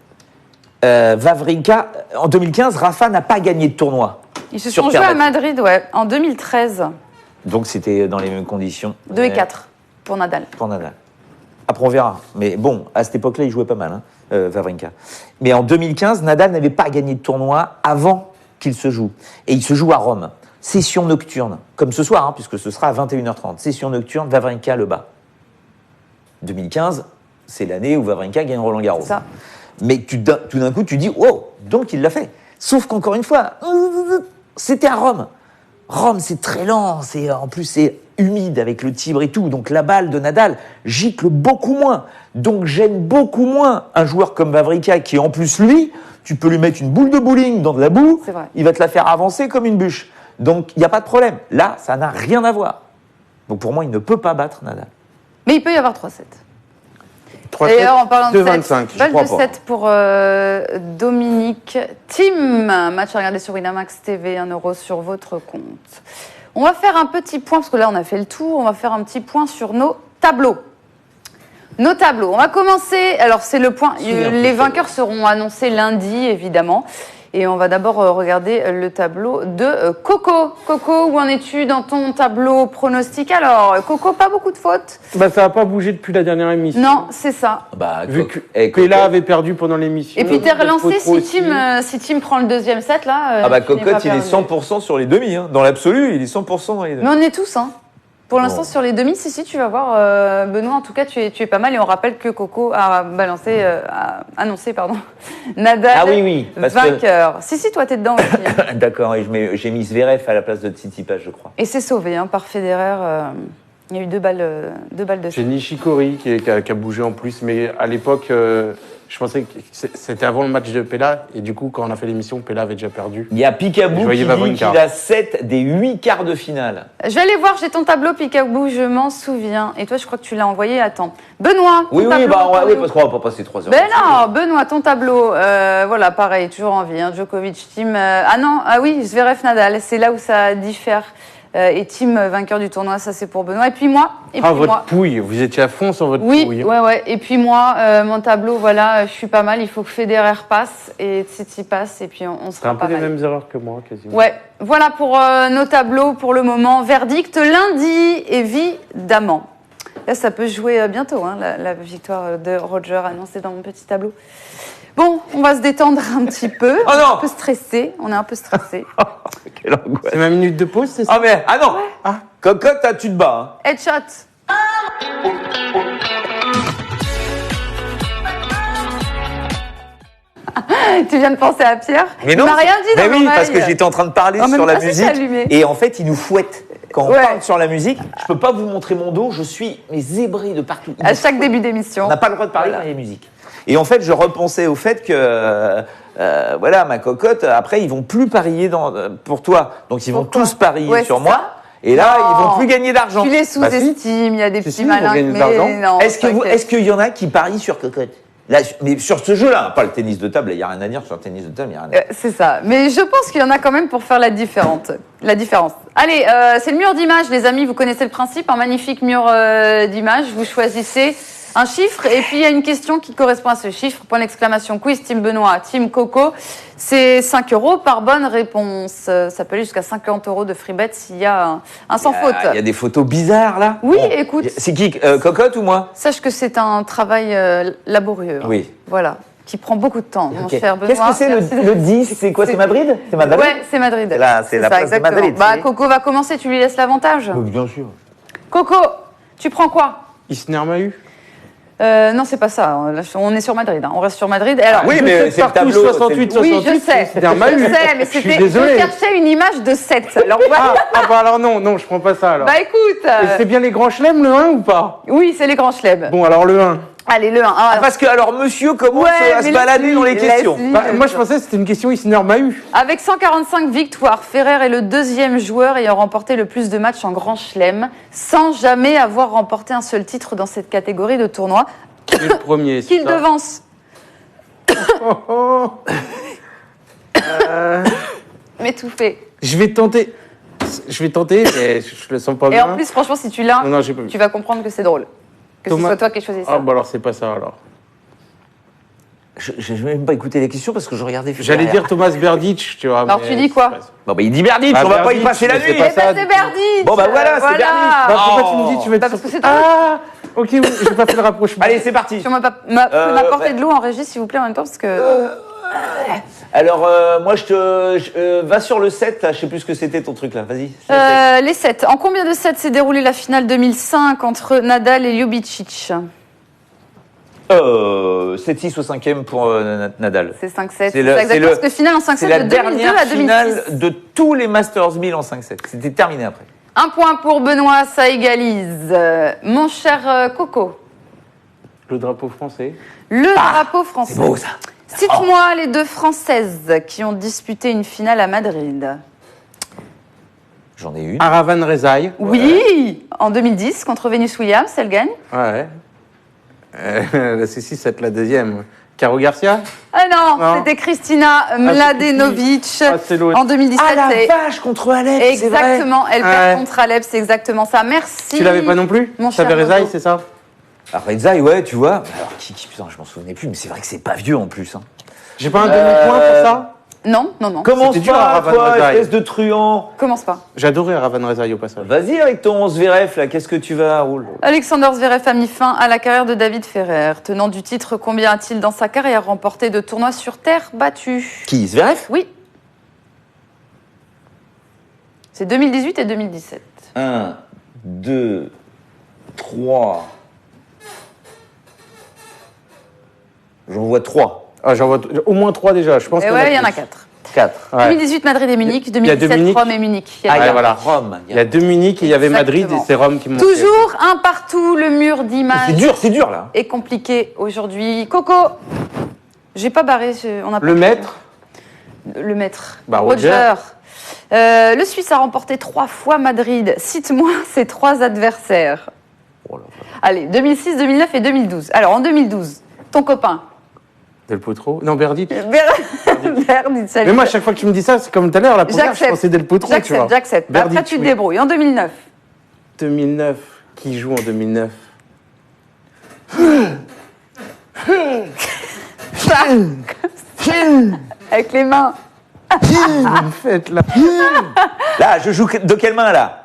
Wawrinka, en 2015, Rafa n'a pas gagné de tournoi. Ils se sont joués à Madrid, en 2013. Donc c'était dans les mêmes conditions. 2 et 4. Pour Nadal. Après, on verra. Mais bon, à cette époque-là, il jouait pas mal, Wawrinka. Mais en 2015, Nadal n'avait pas gagné de tournoi avant qu'il se joue. Et il se joue à Rome. Session nocturne, comme ce soir, puisque ce sera à 21h30. Session nocturne, Wawrinka le bat. 2015, c'est l'année où Wawrinka gagne Roland-Garros. C'est ça. Mais tout d'un coup, tu dis, oh, donc il l'a fait. Sauf qu'encore une fois, c'était à Rome. Rome, c'est très lent, en plus c'est humide avec le Tibre et tout, donc la balle de Nadal gicle beaucoup moins, donc gêne beaucoup moins un joueur comme Wawrinka qui en plus lui, tu peux lui mettre une boule de bowling dans de la boue, il va te la faire avancer comme une bûche. Donc il n'y a pas de problème. Là, ça n'a rien à voir. Donc pour moi, il ne peut pas battre Nadal. Mais il peut y avoir 3-7. D'ailleurs, en parlant de 25, balle de 7 pour Dominique Thiem. Match à regarder sur Winamax TV, 1 € sur votre compte. On va faire un petit point, parce que là on a fait le tour, on va faire un petit point sur nos tableaux. Nos tableaux, on va commencer, alors c'est le point, les vainqueurs seront annoncés lundi évidemment. Et on va d'abord regarder le tableau de Coco. Coco, où en es-tu dans ton tableau pronostic? Alors, Coco, pas beaucoup de fautes. Ça n'a pas bougé depuis la dernière émission. Non, c'est ça. Vu que Pella avait perdu pendant l'émission. Et puis t'es relancé si Thiem prend le deuxième set, là. Cocotte, il est 100% sur les demi. Dans l'absolu, il est 100% dans les demi. Mais on est tous, Pour l'instant, sur les demi, si, tu vas voir, Benoît, en tout cas, tu es pas mal. Et on rappelle que Coco a annoncé, Nadal vainqueur. Si, toi, t'es dedans aussi. D'accord, et j'ai mis Zverev à la place de Tsitsipas, je crois. Et c'est sauvé, par Federer. Il y a eu 2 balles de J'ai Nishikori qui a bougé en plus, mais à l'époque, je pensais que c'était avant le match de Pella, et du coup, quand on a fait l'émission, Pella avait déjà perdu. Il y a Picaboo qui dit qu'il a 7 des 8 quarts de finale. Je vais aller voir, j'ai ton tableau, Picaboo, je m'en souviens. Et toi, je crois que tu l'as envoyé. Attends. Benoît, oui, parce qu'on va pas passer 3 heures. Ben non, Benoît, ton tableau, voilà, pareil, toujours en vie. Djokovic, Thiem. Zverev, Nadal, c'est là où ça diffère. Et Thiem, vainqueur du tournoi, ça c'est pour Benoît. Et puis moi. Votre pouille, vous étiez à fond sur votre pouille. Oui. Et puis moi, mon tableau, voilà, je suis pas mal. Il faut que Federer passe et Tsitsipas, et puis on sera pas mal. C'est un peu les mêmes erreurs que moi, quasiment. Ouais, voilà pour nos tableaux pour le moment. Verdict lundi, évidemment. Là, ça peut jouer bientôt, la victoire de Roger annoncée dans mon petit tableau. Bon, on va se détendre un petit peu. Oh non. On est un peu stressé. Quelle angoisse. C'est ma minute de pause, c'est ça? Non. Ouais. Cocotte, tu te bats. Headshot. Tu viens de penser à Pierre. Mais non, il m'a rien dit dans mais oui, l'oreille. parce que j'étais en train de parler sur la musique. Et en fait, il nous fouette. Quand on parle sur la musique, je peux pas vous montrer mon dos, je suis zébré de partout. À chaque début d'émission. On n'a pas le droit de parler quand il y a musique. Et en fait, je repensais au fait que, voilà, ma cocotte, après, ils vont plus parier pour toi. Donc, ils vont tous parier sur moi. Ça. Et là, ils vont plus gagner d'argent. Tu les sous-estimes, il y a des petits malins. Non, est-ce qu'il y en a qui parient sur cocotte? Là, mais sur ce jeu-là, pas le tennis de table, il n'y a rien à dire sur le tennis de table, il n'y a rien à dire. C'est ça. Mais je pense qu'il y en a quand même pour faire la différence. Allez, c'est le mur d'image, les amis. Vous connaissez le principe, un magnifique mur d'image. Vous choisissez un chiffre et puis il y a une question qui correspond à ce chiffre. Point d'exclamation quiz, Team Benoît, Team Coco. C'est 5 € par bonne réponse. Ça peut aller jusqu'à 50 € de free bet s'il y a un sans faute. Il y a des photos bizarres là. Oui, bon, écoute. C'est qui, Cocotte ou moi? Sache que c'est un travail laborieux. Oui. Voilà. Qui prend beaucoup de temps, mon cher Benoît. Qu'est-ce que c'est le 10? C'est quoi? C'est Madrid? C'est Madrid? Ouais, c'est Madrid. C'est la place de Madrid. Bah, Coco va commencer, tu lui laisses l'avantage. Bien sûr. Coco, tu prends quoi? Isner Mahut. Non, c'est pas ça. On est sur Madrid. On reste sur Madrid. Alors, oui, mais c'est le tableau 68. Oui, je sais. Je sais, mais c'était. Je cherchais une image de 7. Alors voilà. Bah alors non, je prends pas ça alors. Bah écoute. Et c'est bien les grands chelems le 1 ou pas? Oui, c'est les grands chelems. Bon, alors le 1. Allez, le 1. Parce que alors monsieur commence à se balader dans les questions. Moi, je pensais que c'était une question Isner Mahut. Avec 145 victoires, Ferrer est le deuxième joueur ayant remporté le plus de matchs en grand chelem, sans jamais avoir remporté un seul titre dans cette catégorie de tournoi. Qui est le premier? Qui le devance? M'étouffer. Je vais tenter, mais je le sens pas bien. Et en plus, franchement, si tu l'as, tu vas comprendre que c'est drôle. Que ce soit toi qui aies choisi ça. Ah, bah alors c'est pas ça alors. Je n'ai même pas écouté les questions parce que je regardais. J'allais dire Thomas Berdych, tu vois. Alors tu dis quoi? Bon, bah il dit Berdych, on va pas y passer la nuit. C'est Berdych. Bon, bah voilà, c'est Berdych. Bah, pourquoi tu me dis tu veux être parce que c'est toi. Ah, ok, oui, j'ai pas fait le rapprochement. Allez, c'est parti. Tu m'apporter de l'eau en régie, s'il vous plaît, en même temps, parce que. Alors, moi, va sur le 7, là, je sais plus ce que c'était ton truc, là, vas-y. Les 7. En combien de 7 s'est déroulée la finale 2005 entre Nadal et Ljubicic? 7-6 au 5e pour Nadal. C'est 5-7. C'est exactement parce que finale en 5-7 de 2002 à 2006. C'est la dernière finale de tous les Masters 1000 en 5-7. C'était terminé après. Un point pour Benoît, ça égalise. Mon cher Coco. Le drapeau français. Le drapeau français. C'est beau, ça. Cite-moi les deux Françaises qui ont disputé une finale à Madrid. J'en ai une. Aravan Rezaï. Oui, en 2010, contre Venus Williams, elle gagne. Ouais. La C6, la deuxième. Caro Garcia? Ah non, c'était Kristina Mladenovic en 2017. Ah la vache, contre Alep, exactement, elle perd contre Alep, c'est exactement ça. Merci. Tu l'avais pas non plus? Mon cher Rezaï, c'est ça? Rezaï, ouais, tu vois. Alors, putain, je m'en souvenais plus, mais c'est vrai que c'est pas vieux en plus. Hein. J'ai pas un demi-point pour ça? Non. Commence pas, toi, espèce de truand. Commence pas. J'adorais Aravan Rezaï au passage. Vas-y avec ton Zverev, là, qu'est-ce que tu vas, Raoul? Alexander Zverev a mis fin à la carrière de David Ferrer. Tenant du titre, combien a-t-il dans sa carrière remporté de tournois sur terre battue? Qui, Zverev? Oui. C'est 2018 et 2017. 1, 2, 3. J'en vois 3. Ah, j'en vois au moins 3 déjà. Je pense qu'il y en a 4. 4. Ouais. 2018, Madrid et Munich. 2017, Rome et Munich. Voilà, Rome. Il y a 2 Munich et il y avait Madrid et c'est Rome qui m'ont toujours un partout, le mur d'image. C'est dur là. Est compliqué aujourd'hui. Coco, j'ai pas barré. On a pas le maître. Le maître. Bah, Roger. Le Suisse a remporté 3 fois Madrid. Cite-moi ses 3 adversaires. Oh là. Allez, 2006, 2009 et 2012. Alors, en 2012, ton copain. Del Potro? Non, Berdych. Berdych. Mais moi, à chaque fois que tu me dis ça, c'est comme tout à l'heure, la première, je pensais Del Potro, tu vois. J'accepte. Après, tu te débrouilles. En 2009. 2009. Qui joue en 2009? Avec les mains. Vous me faites là. Là, je joue de quelle main, là?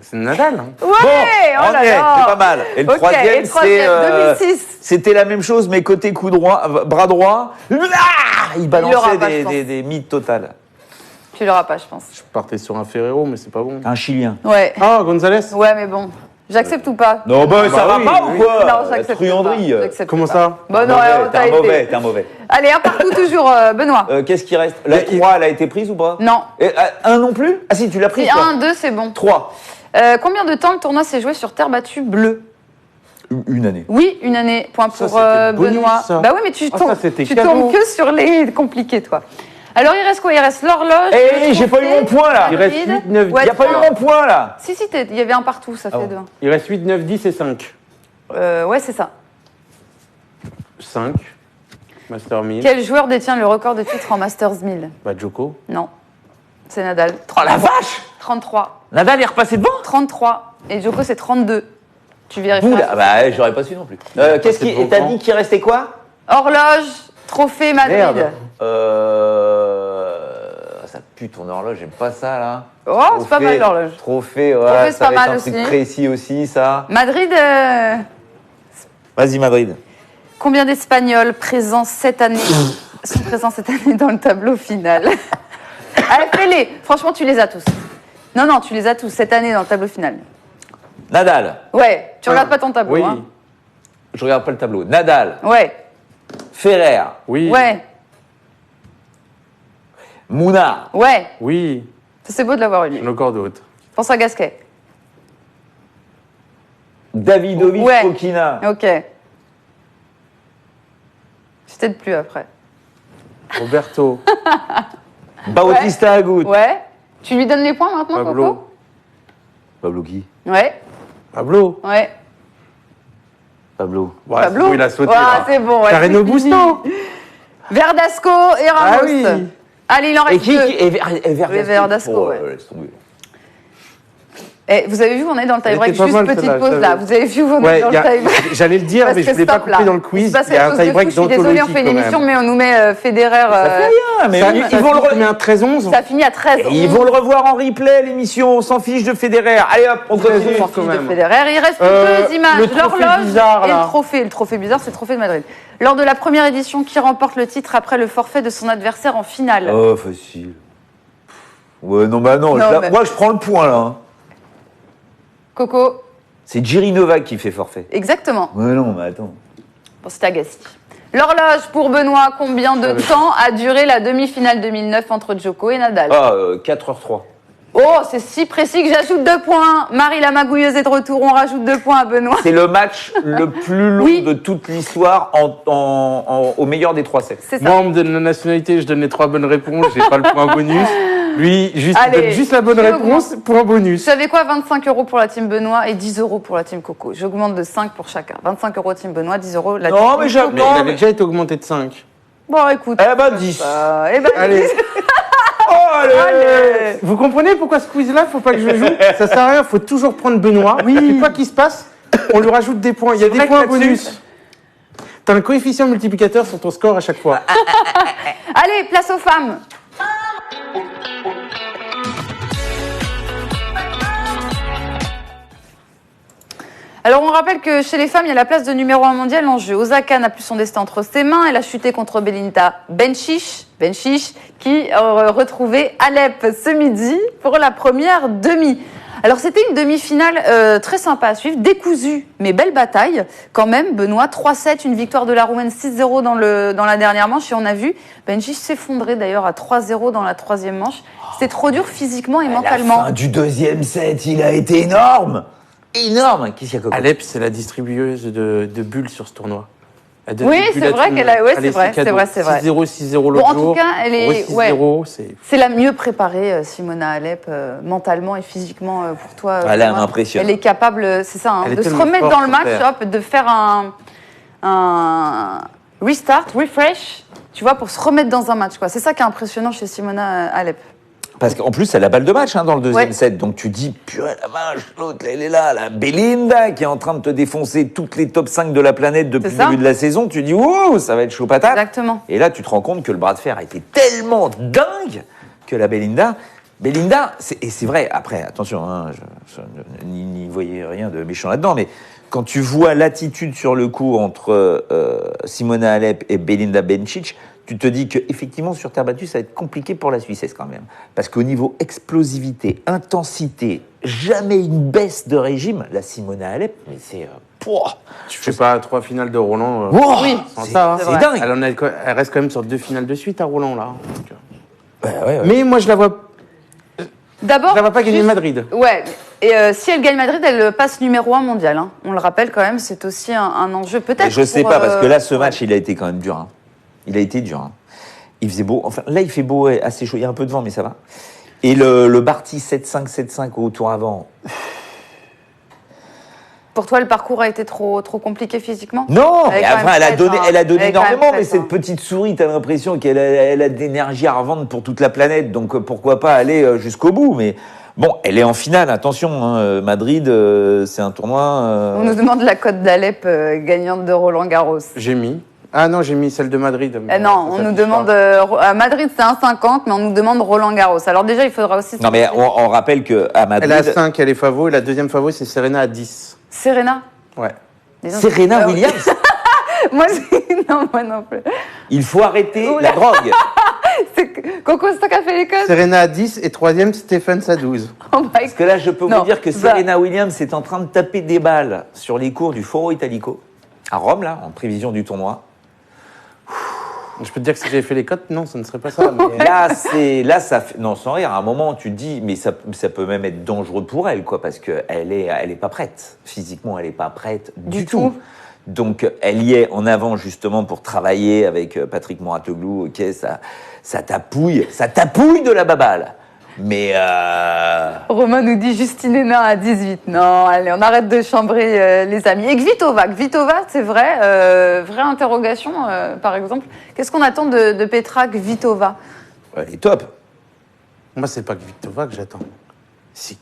C'est Nadal. Hein. Ouais, bon, oh là là. C'est pas mal. Et le troisième, c'est 2006. C'était la même chose, mais côté coup droit, bras droit, il balançait des mythes totales. Tu l'auras pas, je pense. Je partais sur un Ferrero, mais c'est pas bon. Un Chilien. Ouais. Ah, Gonzalez. Ouais, mais bon. J'accepte ou pas? Non, ça va oui, pas oui. ou quoi? Non, j'accepte Truanderie. Comment ça? Bon, non, T'es un mauvais. Allez, un partout toujours, Benoît. Qu'est-ce qui reste? La 3, elle a été prise ou pas? Non. Un non plus? Ah si, tu l'as prise. Si, 1, 2, c'est bon. 3. Combien de temps le tournoi s'est joué sur terre battue bleue? Une année. Oui, une année. Point Ça, pour c'était bonus, Benoît. ça. Bah oui, mais tu Ah, tombes, ça, c'était tu cadeau. tombes que sur les compliqués, toi. Alors, il reste quoi? Il reste l'horloge. Eh, j'ai pas eu mon point là. Il reste 8, 9, Il n'y a pas eu mon point là. Si, il y avait un partout, ça fait bon. 2. Il reste 8, 9, 10 et 5. Ouais, c'est ça. 5. Master 1000. Quel joueur détient le record de titres en Masters 1000? Bah, Djoko. Non. C'est Nadal. Oh la vache! 33. Nadal est repassé devant? 33. Et Djoko, c'est 32. Tu vérifies. Oula, bah j'aurais pas su non plus. Qu'est-ce qui. Et t'as dit qu'il restait quoi? Horloge, trophée Madrid. Merde. Ça pue ton horloge, j'aime pas ça là. Oh, c'est pas mal l'horloge. Trophée, ouais. Trophée, c'est Ça pas va être mal un truc aussi. précis aussi, ça. Madrid, Vas-y, Madrid. combien d'Espagnols présents cette année sont présents cette année dans le tableau final? Allez, fais-les. Franchement, tu les as tous. Non, tu les as tous cette année dans le tableau final. Nadal. Ouais, tu regardes pas ton tableau. Oui. Hein. Je regarde pas le tableau. Nadal. Ouais, Ferrer. Oui. ouais, Mouna. ouais. Oui. Ça, c'est beau de l'avoir eu. lui. J'en ai encore d'autres. Pense à Gasquet. Davidovic. Ouais. Fokina. Ok. Je t'aide plus après. Roberto. Bautista Agut. Ouais. Tu lui donnes les points maintenant, Pablo. Coco? Pablo qui? Ouais, Pablo. ouais. Pablo. Ouais, Pablo. c'est bon, il a sauté. Ah, là. c'est bon. Ouais, Carreno c'est fini. Busto. Verdasco et Ramos. Ah oui. Allez, il en Et reste qui? deux. Et Verdasco. Verdasco, Oh, ouais. laisse tomber. Eh, vous avez vu, on est dans le Elle tie-break. était pas Juste mal, petite celle-là, pause je là. savais. Vous avez vu, on est Ouais, dans le tie-break. j'allais le dire, Parce mais je que ne voulais pas stop, couper là. dans le quiz. Il se passe Il y a quelque un chose de tie-break fou, je suis désolée, on d'anthologie fait une quand émission, même. mais on nous met Federer. Ça fait rien, mais Ça, ils vont le finit à 13-11. Ça finit à 13. Ils vont le revoir en replay, l'émission. On s'en fiche de Federer. Allez hop, on continue. On s'en quand fiche de même. Federer. Il reste Le deux images. trophée L'horloge bizarre, et le là. trophée. Le trophée bizarre, c'est le trophée de Madrid. Lors de la première édition, qui remporte le titre après le forfait de son adversaire en finale? Oh, facile. Ouais, non, bah non. Non, là, mais- moi, je prends le point, là. hein. Coco, C'est Jiri Novak qui fait forfait. exactement. Ouais, non, mais attends. Bon, c'était Agassi. L'horloge pour Benoît, combien de temps a duré la demi-finale 2009 entre Djoko et Nadal? 4h03. Oh, c'est si précis que j'ajoute 2 points. Marie la magouilleuse est de retour, on rajoute 2 points à Benoît. C'est le match le plus long Oui. de toute l'histoire au meilleur des 3 sets. C'est ça. Moi, on me donne la nationalité, je donne les 3 bonnes réponses, j'ai pas le point bonus. Lui, il Allez, donne juste la bonne tu réponse pour un Vous bonus. savez quoi? 25 € pour la team Benoît et 10 € pour la team Coco. J'augmente de 5 pour chacun. 25 € team Benoît, 10 € la Non, team mais Coco. j'avoue- Mais Non, il avait déjà été augmenté de 5. Bon, écoute. Eh ben, 10. Eh ben, Allez. Oh, allez. Vous comprenez pourquoi ce quiz-là, faut pas que je joue? Ça sert à rien, faut toujours prendre Benoît. Oui. Et quoi qu'il se passe, on lui rajoute des points. Il y a des vrai que points là-dessus- bonus. T'as un coefficient multiplicateur sur ton score à chaque fois. Allez, place aux femmes. Alors, on rappelle que chez les femmes, il y a la place de numéro 1 mondial en jeu. Osaka n'a plus son destin entre ses mains. Elle a chuté contre Belinda Bencic, qui a retrouvé Alep ce midi pour la première demi. Alors, c'était une demi-finale très sympa à suivre, décousue, mais belle bataille. Quand même, Benoît, 3-7, une victoire de la Roumaine 6-0 dans la dernière manche. Et on a vu Bencic s'effondrer d'ailleurs à 3-0 dans la troisième manche. C'était trop dur physiquement et mentalement. La fin du deuxième set, il a été énorme. Énorme. Qu'est-ce qu'il y a, Coco? Alep, c'est la distribueuse de bulles sur ce tournoi. Elle donne Oui, des c'est bulles à vrai tout le qu'elle a- monde. ouais, c'est Allez, vrai, cadeau. c'est vrai, c'est vrai. 6-0, 6-0 Bon, l'autre en tout jour. cas, elle est- 6-0, c'est... C'est la mieux préparée, Simona Alep, mentalement et physiquement pour toi. Elle Benoît. m'impressionne. Elle est capable, c'est ça, hein, Elle est de se tellement remettre forte dans le sur match, terre. hop, de faire un refresh, tu vois, pour se remettre dans un match, quoi. C'est ça qui est impressionnant chez Simona Alep. Parce qu'en plus, elle a balle de match dans le deuxième Ouais. set. Donc tu dis, purée la vache, l'autre, elle est là, la Belinda, qui est en train de te défoncer toutes les top 5 de la planète depuis C'est le ça. début de la saison. Tu dis, ouh, ça va être chaud patate. Exactement. Et là, tu te rends compte que le bras de fer a été tellement dingue que la Belinda, et c'est vrai, après, attention, hein, je n'y voyais rien de méchant là-dedans, mais quand tu vois l'attitude sur le coup entre Simona Halep et Belinda Bencic, tu te dis qu'effectivement, sur terre battue, ça va être compliqué pour la Suissesse quand même. Parce qu'au niveau explosivité, intensité, jamais une baisse de régime, la Simona Halep, mais c'est... Je fais pas 3 finales de Roland. Oui, c'est dingue. Elle reste quand même sur 2 finales de suite à Roland, là. Ouais. Mais moi, je la vois... D'abord, je la vois pas gagner Madrid. Ouais, et si elle gagne Madrid, elle passe numéro 1 mondial. Hein. On le rappelle quand même, c'est aussi un enjeu peut-être. Je sais pas, parce que là, ce match, il a été quand même dur. Hein. Il a été dur. Hein. Il faisait beau. Enfin, là, il fait beau, assez chaud. Il y a un peu de vent, mais ça va. Et le Barty 7-5, 7-5 au tour avant. Pour toi, le parcours a été trop compliqué physiquement? Non, mais enfin, elle a donné énormément, mais cette hein. petite souris, t'as l'impression qu'elle a de l'énergie à revendre pour toute la planète, donc pourquoi pas aller jusqu'au bout, mais bon, elle est en finale, attention, hein, Madrid, c'est un tournoi... On nous demande la cote d'Alep gagnante de Roland Garros. J'ai mis. Ah non, j'ai mis celle de Madrid. Non, on nous demande... à Madrid, c'est 1,50, mais on nous demande Roland Garros. Alors déjà, il faudra aussi... Non, mais on rappelle qu'à Madrid... Elle a 5, elle est favori, et la deuxième favori, c'est Serena à 10. Serena? Ouais. Serena Williams? Moi non plus. Il faut arrêter la drogue. C'est Coco Stock a fait les codes. Serena à 10 et troisième, Stephens à 12. Parce que là, je peux vous dire que Serena Williams est en train de taper des balles sur les cours du Foro Italico, à Rome, là, en prévision du tournoi. Je peux te dire que si j'avais fait les cotes, non, ça ne serait pas ça. Mais... là, ça fait, non, sans rire, à un moment, tu te dis, mais ça peut même être dangereux pour elle, quoi, parce qu'elle est pas prête. Physiquement, elle est pas prête du tout. Donc, elle y est en avant, justement, pour travailler avec Patrick Mouratoglou. Ok, ça tapouille de la baballe. Mais Romain nous dit Justine Hénin à 18. Non, allez, on arrête de chambrer les amis. Et Kvitova, c'est vrai, vraie interrogation, par exemple. Qu'est-ce qu'on attend de Petra Kvitova? elle est top. Moi, c'est pas Kvitova que j'attends. C'est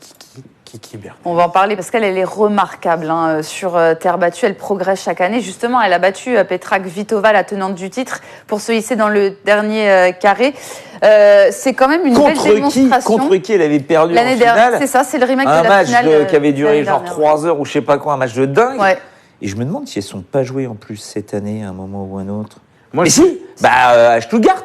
Kiki Bertens. On va en parler parce qu'elle est remarquable hein, sur terre battue. Elle progresse chaque année. Justement, elle a battu Petra Kvitova, la tenante du titre, pour se hisser dans le dernier carré. C'est quand même une belle démonstration. Contre qui elle avait perdu l'année en finale? dernière, c'est ça, c'est le remake de la finale. Un match qui avait duré genre 3 heures ou je sais pas quoi, un match de dingue. Ouais. Et je me demande si elles sont pas jouées en plus cette année, à un moment ou un autre. Moi, mais si, à Stuttgart.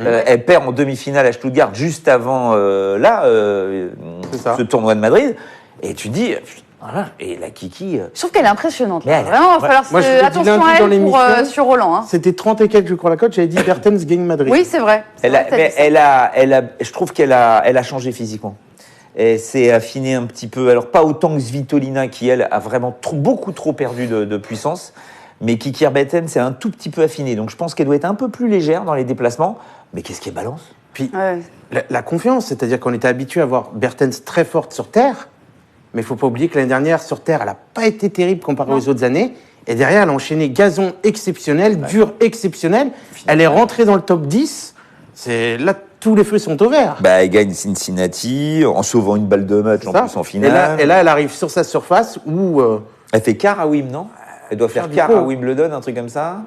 Elle perd en demi-finale à Stuttgart juste avant ce tournoi de Madrid. Et tu dis, voilà, et la Kiki. Je trouve qu'elle est impressionnante. Là. Vraiment, il va falloir attention à elle sur Roland. Hein. C'était 30 et quelques, je crois, la cote. J'avais dit Bertens gagne Madrid. Oui, c'est vrai. Je trouve qu'elle a changé physiquement. Elle s'est affinée un petit peu. Alors, pas autant que Svitolina, qui, elle, a vraiment beaucoup trop perdu de puissance. Mais Kiki Bertens s'est un tout petit peu affinée. Donc, je pense qu'elle doit être un peu plus légère dans les déplacements. Mais qu'est-ce qu'elle balance? Puis, la confiance, c'est-à-dire qu'on était habitué à voir Bertens très forte sur terre. Mais il ne faut pas oublier que l'année dernière, sur terre, elle n'a pas été terrible comparée aux autres années. Et derrière, elle a enchaîné gazon exceptionnel, dur exceptionnel. Elle est rentrée dans le top 10. Là, tous les feux sont au vert. Elle gagne Cincinnati en sauvant une balle de match en plus en finale. Et là, elle arrive sur sa surface où... Elle fait quart à Wim, non? Elle doit faire quart à Wimbledon, un truc comme ça.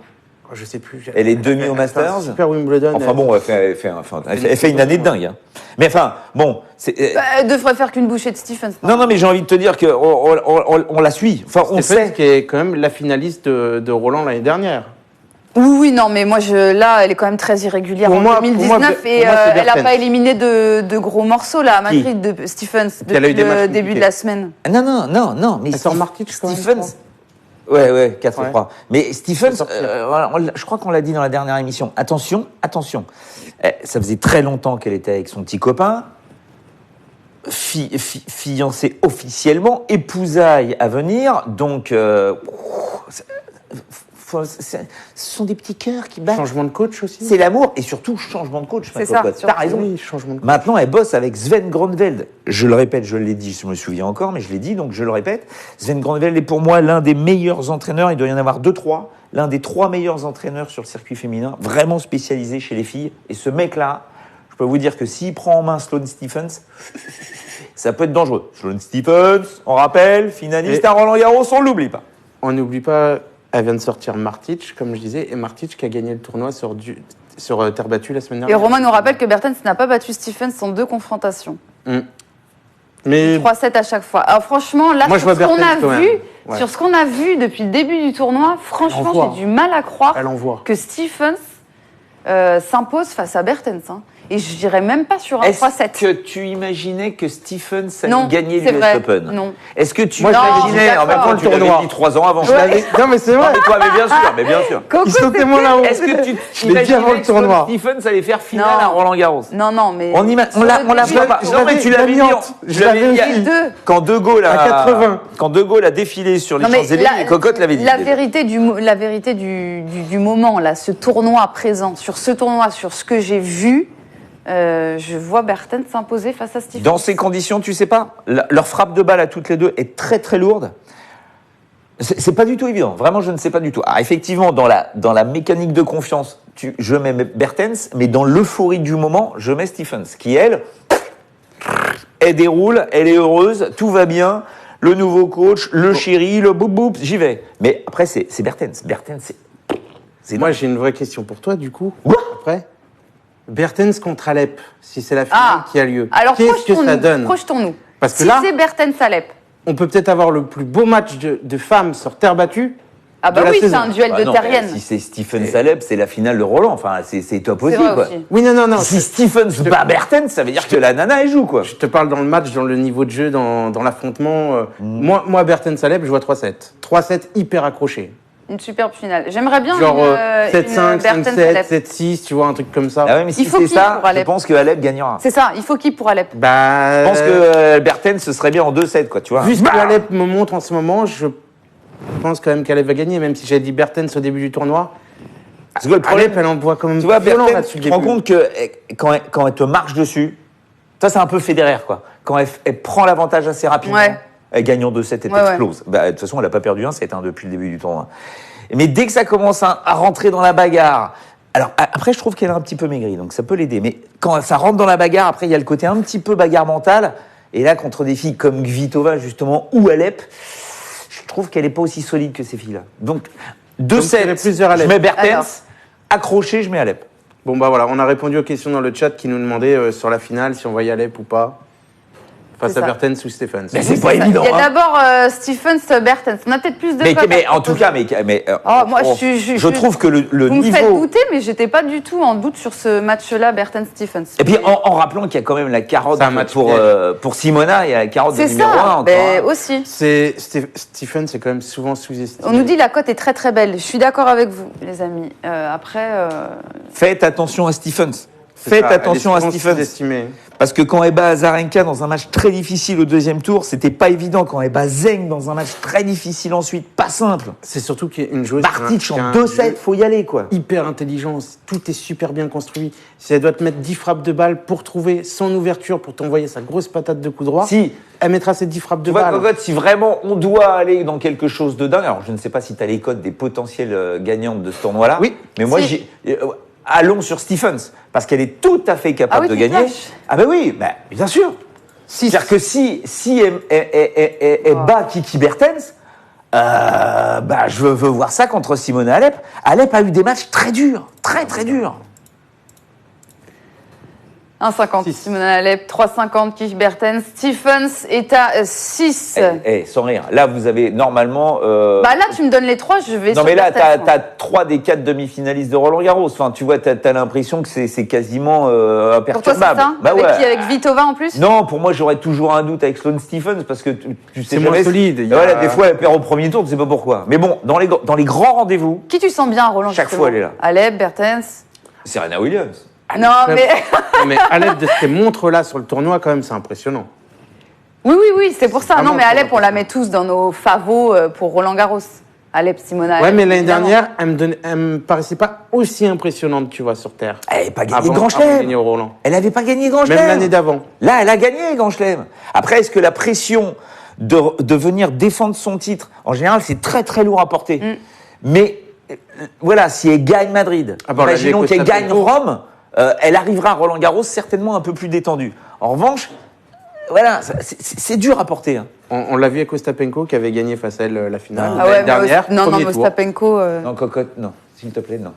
Je sais plus. Elle est demi au Masters. Super Wimbledon. Enfin bon, elle fait une année de dingue. Hein. Mais enfin, bon. Elle devrait faire qu'une bouchée de Stephens. Non, mais j'ai envie de te dire qu'on la suit. Enfin, on sait. Qui est quand même la finaliste de Roland l'année dernière. Oui, non, mais moi, là, elle est quand même très irrégulière en 2019 et elle n'a pas éliminé de gros morceaux là à Madrid de Stephens depuis le début de la semaine. Non, mais Stephens. Ouais, 4-3. Mais Stephens, je crois qu'on l'a dit dans la dernière émission. Attention. Ça faisait très longtemps qu'elle était avec son petit copain. Fiancée officiellement, épousaille à venir. Donc, ce sont des petits cœurs qui battent. Changement de coach aussi. C'est l'amour et surtout changement de coach. C'est ça. T'as raison. Oui, changement de coach. Maintenant, elle bosse avec Sven Gronveld. Je le répète, je l'ai dit, je me souviens encore, mais je l'ai dit, donc je le répète. Sven Gronveld est pour moi l'un des meilleurs entraîneurs. Il doit y en avoir 2-3. L'un des 3 meilleurs entraîneurs sur le circuit féminin, vraiment spécialisé chez les filles. Et ce mec-là, je peux vous dire que s'il prend en main Sloane Stephens, ça peut être dangereux. Sloane Stephens, on rappelle, finaliste à Roland Garros, on l'oublie pas. On n'oublie pas. Elle vient de sortir Martic, comme je disais, et Martic qui a gagné le tournoi sur terre battue la semaine dernière. Et Romain nous rappelle que Bertens n'a pas battu Stephens en 2 confrontations. Mais 3-7 à chaque fois. Alors franchement, là, moi, sur ce qu'on a vu, Sur ce qu'on a vu depuis le début du tournoi, franchement, j'ai du mal à croire que Stephens s'impose face à Bertens. Hein. Et je dirais même pas sur un 3-7. Est-ce que tu imaginais que Stephens allait gagner l'US Open? Non. Est-ce que tu imaginais en même temps tu l'avais dit 3 ans avant? Non mais c'est vrai. Mais bien sûr. Ils sont témoins là-haut. Est-ce que tu imaginais que Stephens allait faire finale à Roland-Garros? Non, mais on la voit pas. Non mais tu l'avais dit. Je l'avais dit. Quand De Gaulle a défilé sur les Champs-Élysées, les cocottes l'avaient dit. La vérité du moment là, ce tournoi présent, sur ce que j'ai vu. Je vois Bertens s'imposer face à Stephens. Dans ces conditions, tu sais pas, leur frappe de balle à toutes les deux est très très lourde. C'est pas du tout évident. Vraiment, je ne sais pas du tout. Alors, effectivement, dans la mécanique de confiance, je mets Bertens, mais dans l'euphorie du moment, je mets Stephens, qui elle déroule, elle est heureuse, tout va bien. Le nouveau coach, le chéri, le boum, j'y vais. Mais après, c'est Bertens. Bertens, c'est moi, j'ai une vraie question pour toi, du coup. Après. Bertens contre Alep, si c'est la finale qui a lieu. Alors, qu'est-ce que ça donne? Projetons-nous. Parce que si c'est Bertens-Alep. On peut peut-être avoir le plus beau match de femmes sur terre battue. Ah bah oui, c'est un duel de terrienne. Si c'est Stephens-Alep, c'est la finale de Roland. Enfin, c'est top aussi, quoi. Aussi. Oui, non. Si Stephens bat Bertens, ça veut dire que la nana, elle joue, quoi. Je te parle dans le match, dans le niveau de jeu, dans l'affrontement. Moi, Bertens-Alep, je vois 3-7. 3-7 hyper accroché. Une superbe finale. J'aimerais bien genre 7-5, 5-7, 7-6, tu vois, un truc comme ça. Ah ouais, mais si c'est ça, je pense que Alep gagnera. C'est ça, il faut qui pour Alep? Je pense que Bertens, ce serait bien en 2-7, quoi, tu vois. Vu ce que Alep me montre en ce moment, je pense quand même qu'Alep va gagner, même si j'avais dit Bertens au début du tournoi. Parce que le problème, Alep, elle envoie quand même tu vois, violent Bertens, là-dessus. tu te rends compte que quand elle te marche dessus, ça c'est un peu Federer, quoi. Quand elle prend l'avantage assez rapidement, elle gagne en 2-7 et explose. Bah, de toute façon, elle n'a pas perdu un 7 depuis le début du tournoi. Mais dès que ça commence à rentrer dans la bagarre, alors après je trouve qu'elle est un petit peu maigrie, donc ça peut l'aider. Mais quand ça rentre dans la bagarre, après il y a le côté un petit peu bagarre mentale. Et là, contre des filles comme Kvitova justement ou Alep, je trouve qu'elle n'est pas aussi solide que ces filles-là. Donc 2-7, je mets Bertens, accroché, je mets Alep. Bon bah voilà, on a répondu aux questions dans le chat qui nous demandaient sur la finale si on voyait Alep ou pas. Face à Bertens ou Stephens. Mais c'est pas évident. Il y a d'abord Stephens-Bertens. On a peut-être plus de mais en tout cas, moi, je trouve que le niveau... Vous me faites douter, mais j'étais pas du tout en doute sur ce match-là, Bertens-Stephens. Et puis en rappelant qu'il y a quand même la carotte pour Simona, il y a la carotte de numéro 1 encore. C'est ça, aussi. Stephens, c'est quand même souvent sous-estimé. On nous dit la cote est très très belle. Je suis d'accord avec vous, les amis. Après... Faites attention à Stephens. Faites attention à Stephens. Parce que quand elle bat Azarenka dans un match très difficile au deuxième tour, c'était pas évident. Quand elle bat Zeng dans un match très difficile ensuite, pas simple. C'est surtout qu'il y a une joueuse. Bartitch en 2-7, faut y aller, quoi. Hyper intelligence, tout est super bien construit. Si elle doit te mettre 10 frappes de balle pour trouver son ouverture, pour t'envoyer sa grosse patate de coup droit, elle mettra ses 10 frappes de balle. Cocotte, si vraiment on doit aller dans quelque chose de dingue, alors je ne sais pas si tu as les codes des potentielles gagnantes de ce tournoi-là, mais moi allons sur Stephens, parce qu'elle est tout à fait capable de gagner. Ah ben oui, bien sûr. C'est-à-dire que si elle bat Kiki Bertens, je veux voir ça contre Simona Alep. Alep a eu des matchs très durs, très très durs. 1,50 Simona Alep, 3,50 Kiki Bertens. Stephens est à 6. Sans rire. Là, vous avez normalement... là, tu me donnes les 3, je vais sur mais là, t'as 3 des 4 demi-finalistes de Roland-Garros. Enfin, tu vois, t'as l'impression que c'est quasiment imperturbable. Pour toi, c'est ça avec Kvitova en plus? Non, pour moi, j'aurais toujours un doute avec Sloane Stephens parce que tu sais c'est moins solide. Voilà, des fois, elle perd au premier tour, tu sais pas pourquoi. Mais bon, dans les grands rendez-vous... Qui tu sens bien à Roland? Chaque fois, elle est là. Alep, Bertens... Serena Williams. Non, mais Alep, de ces montres-là sur le tournoi, quand même, c'est impressionnant. Oui, c'est pour ça. Non, mais Alep, on la met tous dans nos favoris pour Roland-Garros. Alep, Simona. Ouais, mais l'année dernière, elle me paraissait pas aussi impressionnante, tu vois, sur terre. Elle n'avait pas gagné Grand Chelem. Elle n'avait pas gagné Grand Chelem. Même l'année d'avant. Là, elle a gagné Grand Chelem. Après, est-ce que la pression de venir défendre son titre, en général, c'est très très lourd à porter. Mais voilà, si elle gagne Madrid, imaginons qu'elle gagne Rome. Elle arrivera à Roland-Garros certainement un peu plus détendue. En revanche, voilà, c'est dur à porter. Hein. On l'a vu avec Ostapenko qui avait gagné face à elle la finale dernière. Non, Ostapenko... Non, Cocotte, non. S'il te plaît, non.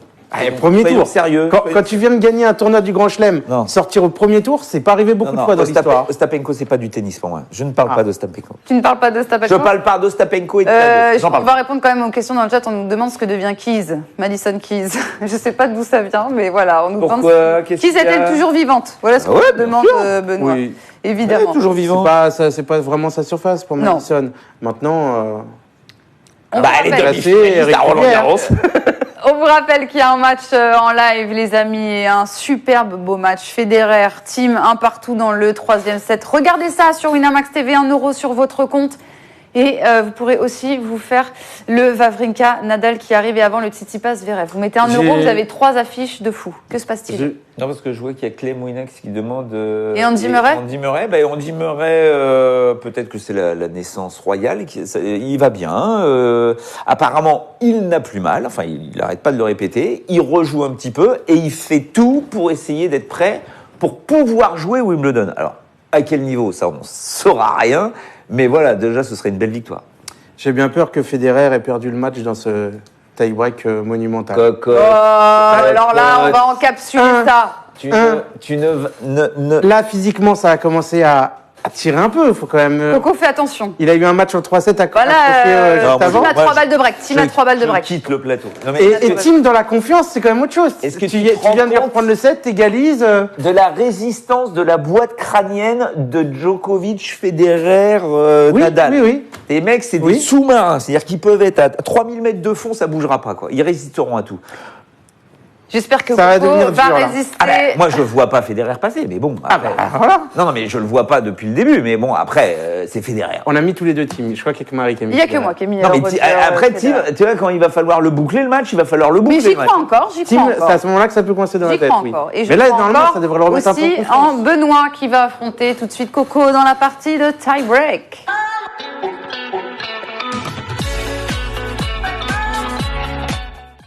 Premier tour. Sérieux. Quand tu viens de gagner un tournoi du Grand Chelem, sortir au premier tour, c'est pas arrivé beaucoup de fois dans l'histoire. Ostapenko, c'est pas du tennis pour moi. Je ne parle pas d'Ostapenko. Tu ne parles pas d'Ostapenko? Je parle pas d'Ostapenko et de On va répondre quand même aux questions dans le chat. On nous demande ce que devient Keys, Madison Keys. Je sais pas d'où ça vient, mais voilà. On nous demande Keys est-elle toujours vivante? Voilà ce qu'on nous demande, Benoît. Oui. Évidemment. Elle est toujours vivante. C'est pas vraiment sa surface pour Madison. Maintenant. Elle est demi-finaliste à Roland-Garros. On vous rappelle qu'il y a un match en live, les amis, et un superbe beau match. Federer, Thiem, un partout dans le 3e set. Regardez ça sur Winamax TV, 1 € sur votre compte. Et vous pourrez aussi vous faire le Wawrinka Nadal qui arrive et avant le Tsitsipas Zverev. Vous mettez 1 €, vous avez 3 affiches de fou. Que se passe-t-il? Non, parce que je vois qu'il y a Clay Mouinax qui demande... et Andy Murray? Andy Murray, Andy Murray, peut-être que c'est la naissance royale. Il va bien. Apparemment, il n'a plus mal. Enfin, il n'arrête pas de le répéter. Il rejoue un petit peu et il fait tout pour essayer d'être prêt pour pouvoir jouer Wimbledon. Alors, à quel niveau? Ça, on ne saura rien. Mais voilà, déjà, ce serait une belle victoire. J'ai bien peur que Federer ait perdu le match dans ce tie-break monumental. Alors là, on va encapsuler ça. Là, physiquement, ça a commencé à tirer un peu. Il faut quand même. Coco, fais attention. Il a eu un match en 3-7 à Thiem a 3 balles de break. Thiem a 3 balles de break. Quitte le plateau. Et Thiem, dans la confiance, c'est quand même autre chose. Est-ce que tu viens de lui reprendre le set, t'égalises de la résistance de la boîte crânienne de Djokovic, Federer, Nadal. Oui. Les mecs, c'est des sous-marins. C'est-à-dire qu'ils peuvent être à 3000 mètres de fond, ça bougera pas, quoi. Ils résisteront à tout. J'espère que Coco va résister. Moi, je ne vois pas Federer passer, mais bon. Après, voilà. Non, mais je le vois pas depuis le début, mais bon, après, c'est Federer. On a mis tous les deux Thiem. Je crois qu'il y a que Marie qui a mis. Il n'y a que moi qui ai mis. Non, mais après, Thiem, tu vois, quand il va falloir le boucler le match, il va falloir le boucler. Mais j'y crois encore, C'est à ce moment-là que ça peut coincer dans la tête. Et mais là, normalement, ça devrait le remettre un peu aussi en Benoît qui va affronter tout de suite Coco dans la partie de tie-break.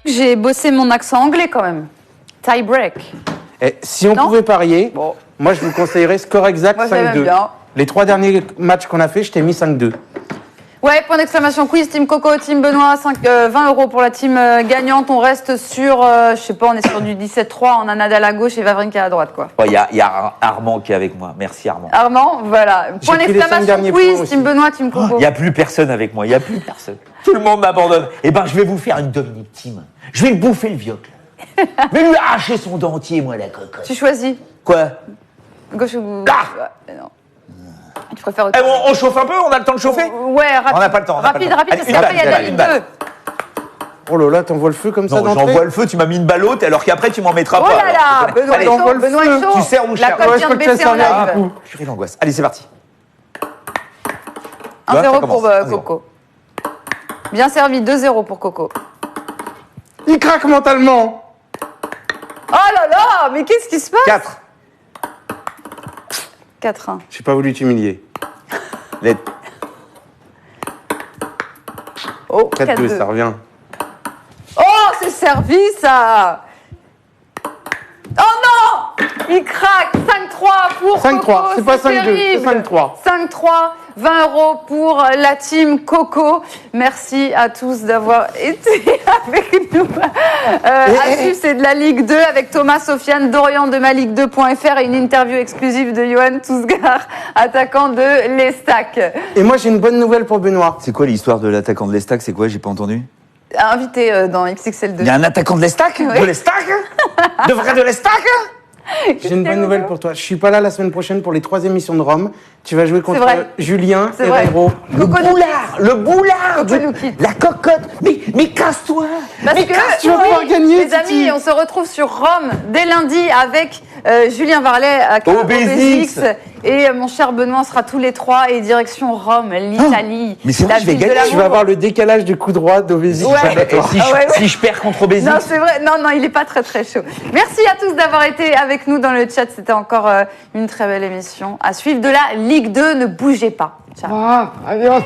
J'ai bossé mon accent anglais quand même. Tie-break. Si on pouvait parier, moi je vous conseillerais score exact 5-2. Les 3 derniers matchs qu'on a fait, je t'ai mis 5-2. Ouais, point d'exclamation quiz, Team Coco, Team Benoît, 20 € pour la team gagnante. On reste sur, je sais pas, on est sur du 17-3, on a Nadal à gauche et Wawrinka à droite, quoi. Il y a Armand qui est avec moi. Merci Armand. Armand, voilà. Point d'exclamation quiz, Team Benoît, Team Coco. Il n'y a plus personne avec moi, il n'y a plus personne. Tout le monde m'abandonne. Eh ben, je vais vous faire une Dominique Thiem. Je vais le bouffer le vioque. Je vais lui arracher son dentier, moi, la cocotte. Tu choisis. Quoi? Gauche ou... non. Tu préfères on chauffe un peu? On a le temps de chauffer? Ouais, rapide. On n'a pas le temps. Rapide, parce qu'après, il y a de la Ligue 2. Oh là là, t'envoies le feu comme ça d'entrée? J'envoie le feu, tu m'as mis une balle haute, alors qu'après, tu m'en mettras pas. Oh là là, Benoît est chaud. Tu sers ou je La cote vient de baisser en live. Purée l'angoisse. Allez, c'est parti. 1-0 pour Coco. Bien servi, 2-0 pour Coco. Il craque mentalement. Oh là là, mais qu'est-ce qui se passe? 4. 4-1. J'ai pas voulu t'humilier. Oh, 4-2, ça revient. Oh, c'est servi ça. Oh non, il craque. 5-3 pour 5-3, Coco. C'est pas 5-2, c'est 5-3. 5-3, 20 € pour la team Coco. Merci à tous d'avoir été avec nous. À suivre, c'est de la Ligue 2 avec Thomas Sofiane, Dorian de maligue2.fr et une interview exclusive de Johan Tousgar, attaquant de l'Estac. Et moi, j'ai une bonne nouvelle pour Benoît. C'est quoi l'histoire de l'attaquant de l'Estac? C'est quoi? J'ai pas entendu. Invité dans XXL2. Il y a un attaquant de l'Estac? De l'Estac? De vrai de l'Estac? J'ai une bonne nouvelle pour toi. Je suis pas là la semaine prochaine pour les 3 émissions de Rome. Tu vas jouer contre Julien Herrero. Le boulard, la cocotte. Mais casse-toi. Parce que tu vas pouvoir gagner. Les amis, on se retrouve sur Rome dès lundi avec Julien Varlet à OBSX. Et mon cher Benoît, on sera tous les 3 et direction Rome, l'Italie. Mais c'est vrai, je vais gagner. Tu vas voir le décalage du coup droit d'OBSX. Si je perds contre OBSX. Non, c'est vrai. Non, il est pas très très chaud. Merci à tous d'avoir été avec nous dans le chat. C'était encore une très belle émission. À suivre de la Ligue 2. Ne bougez pas. Ciao. Adios.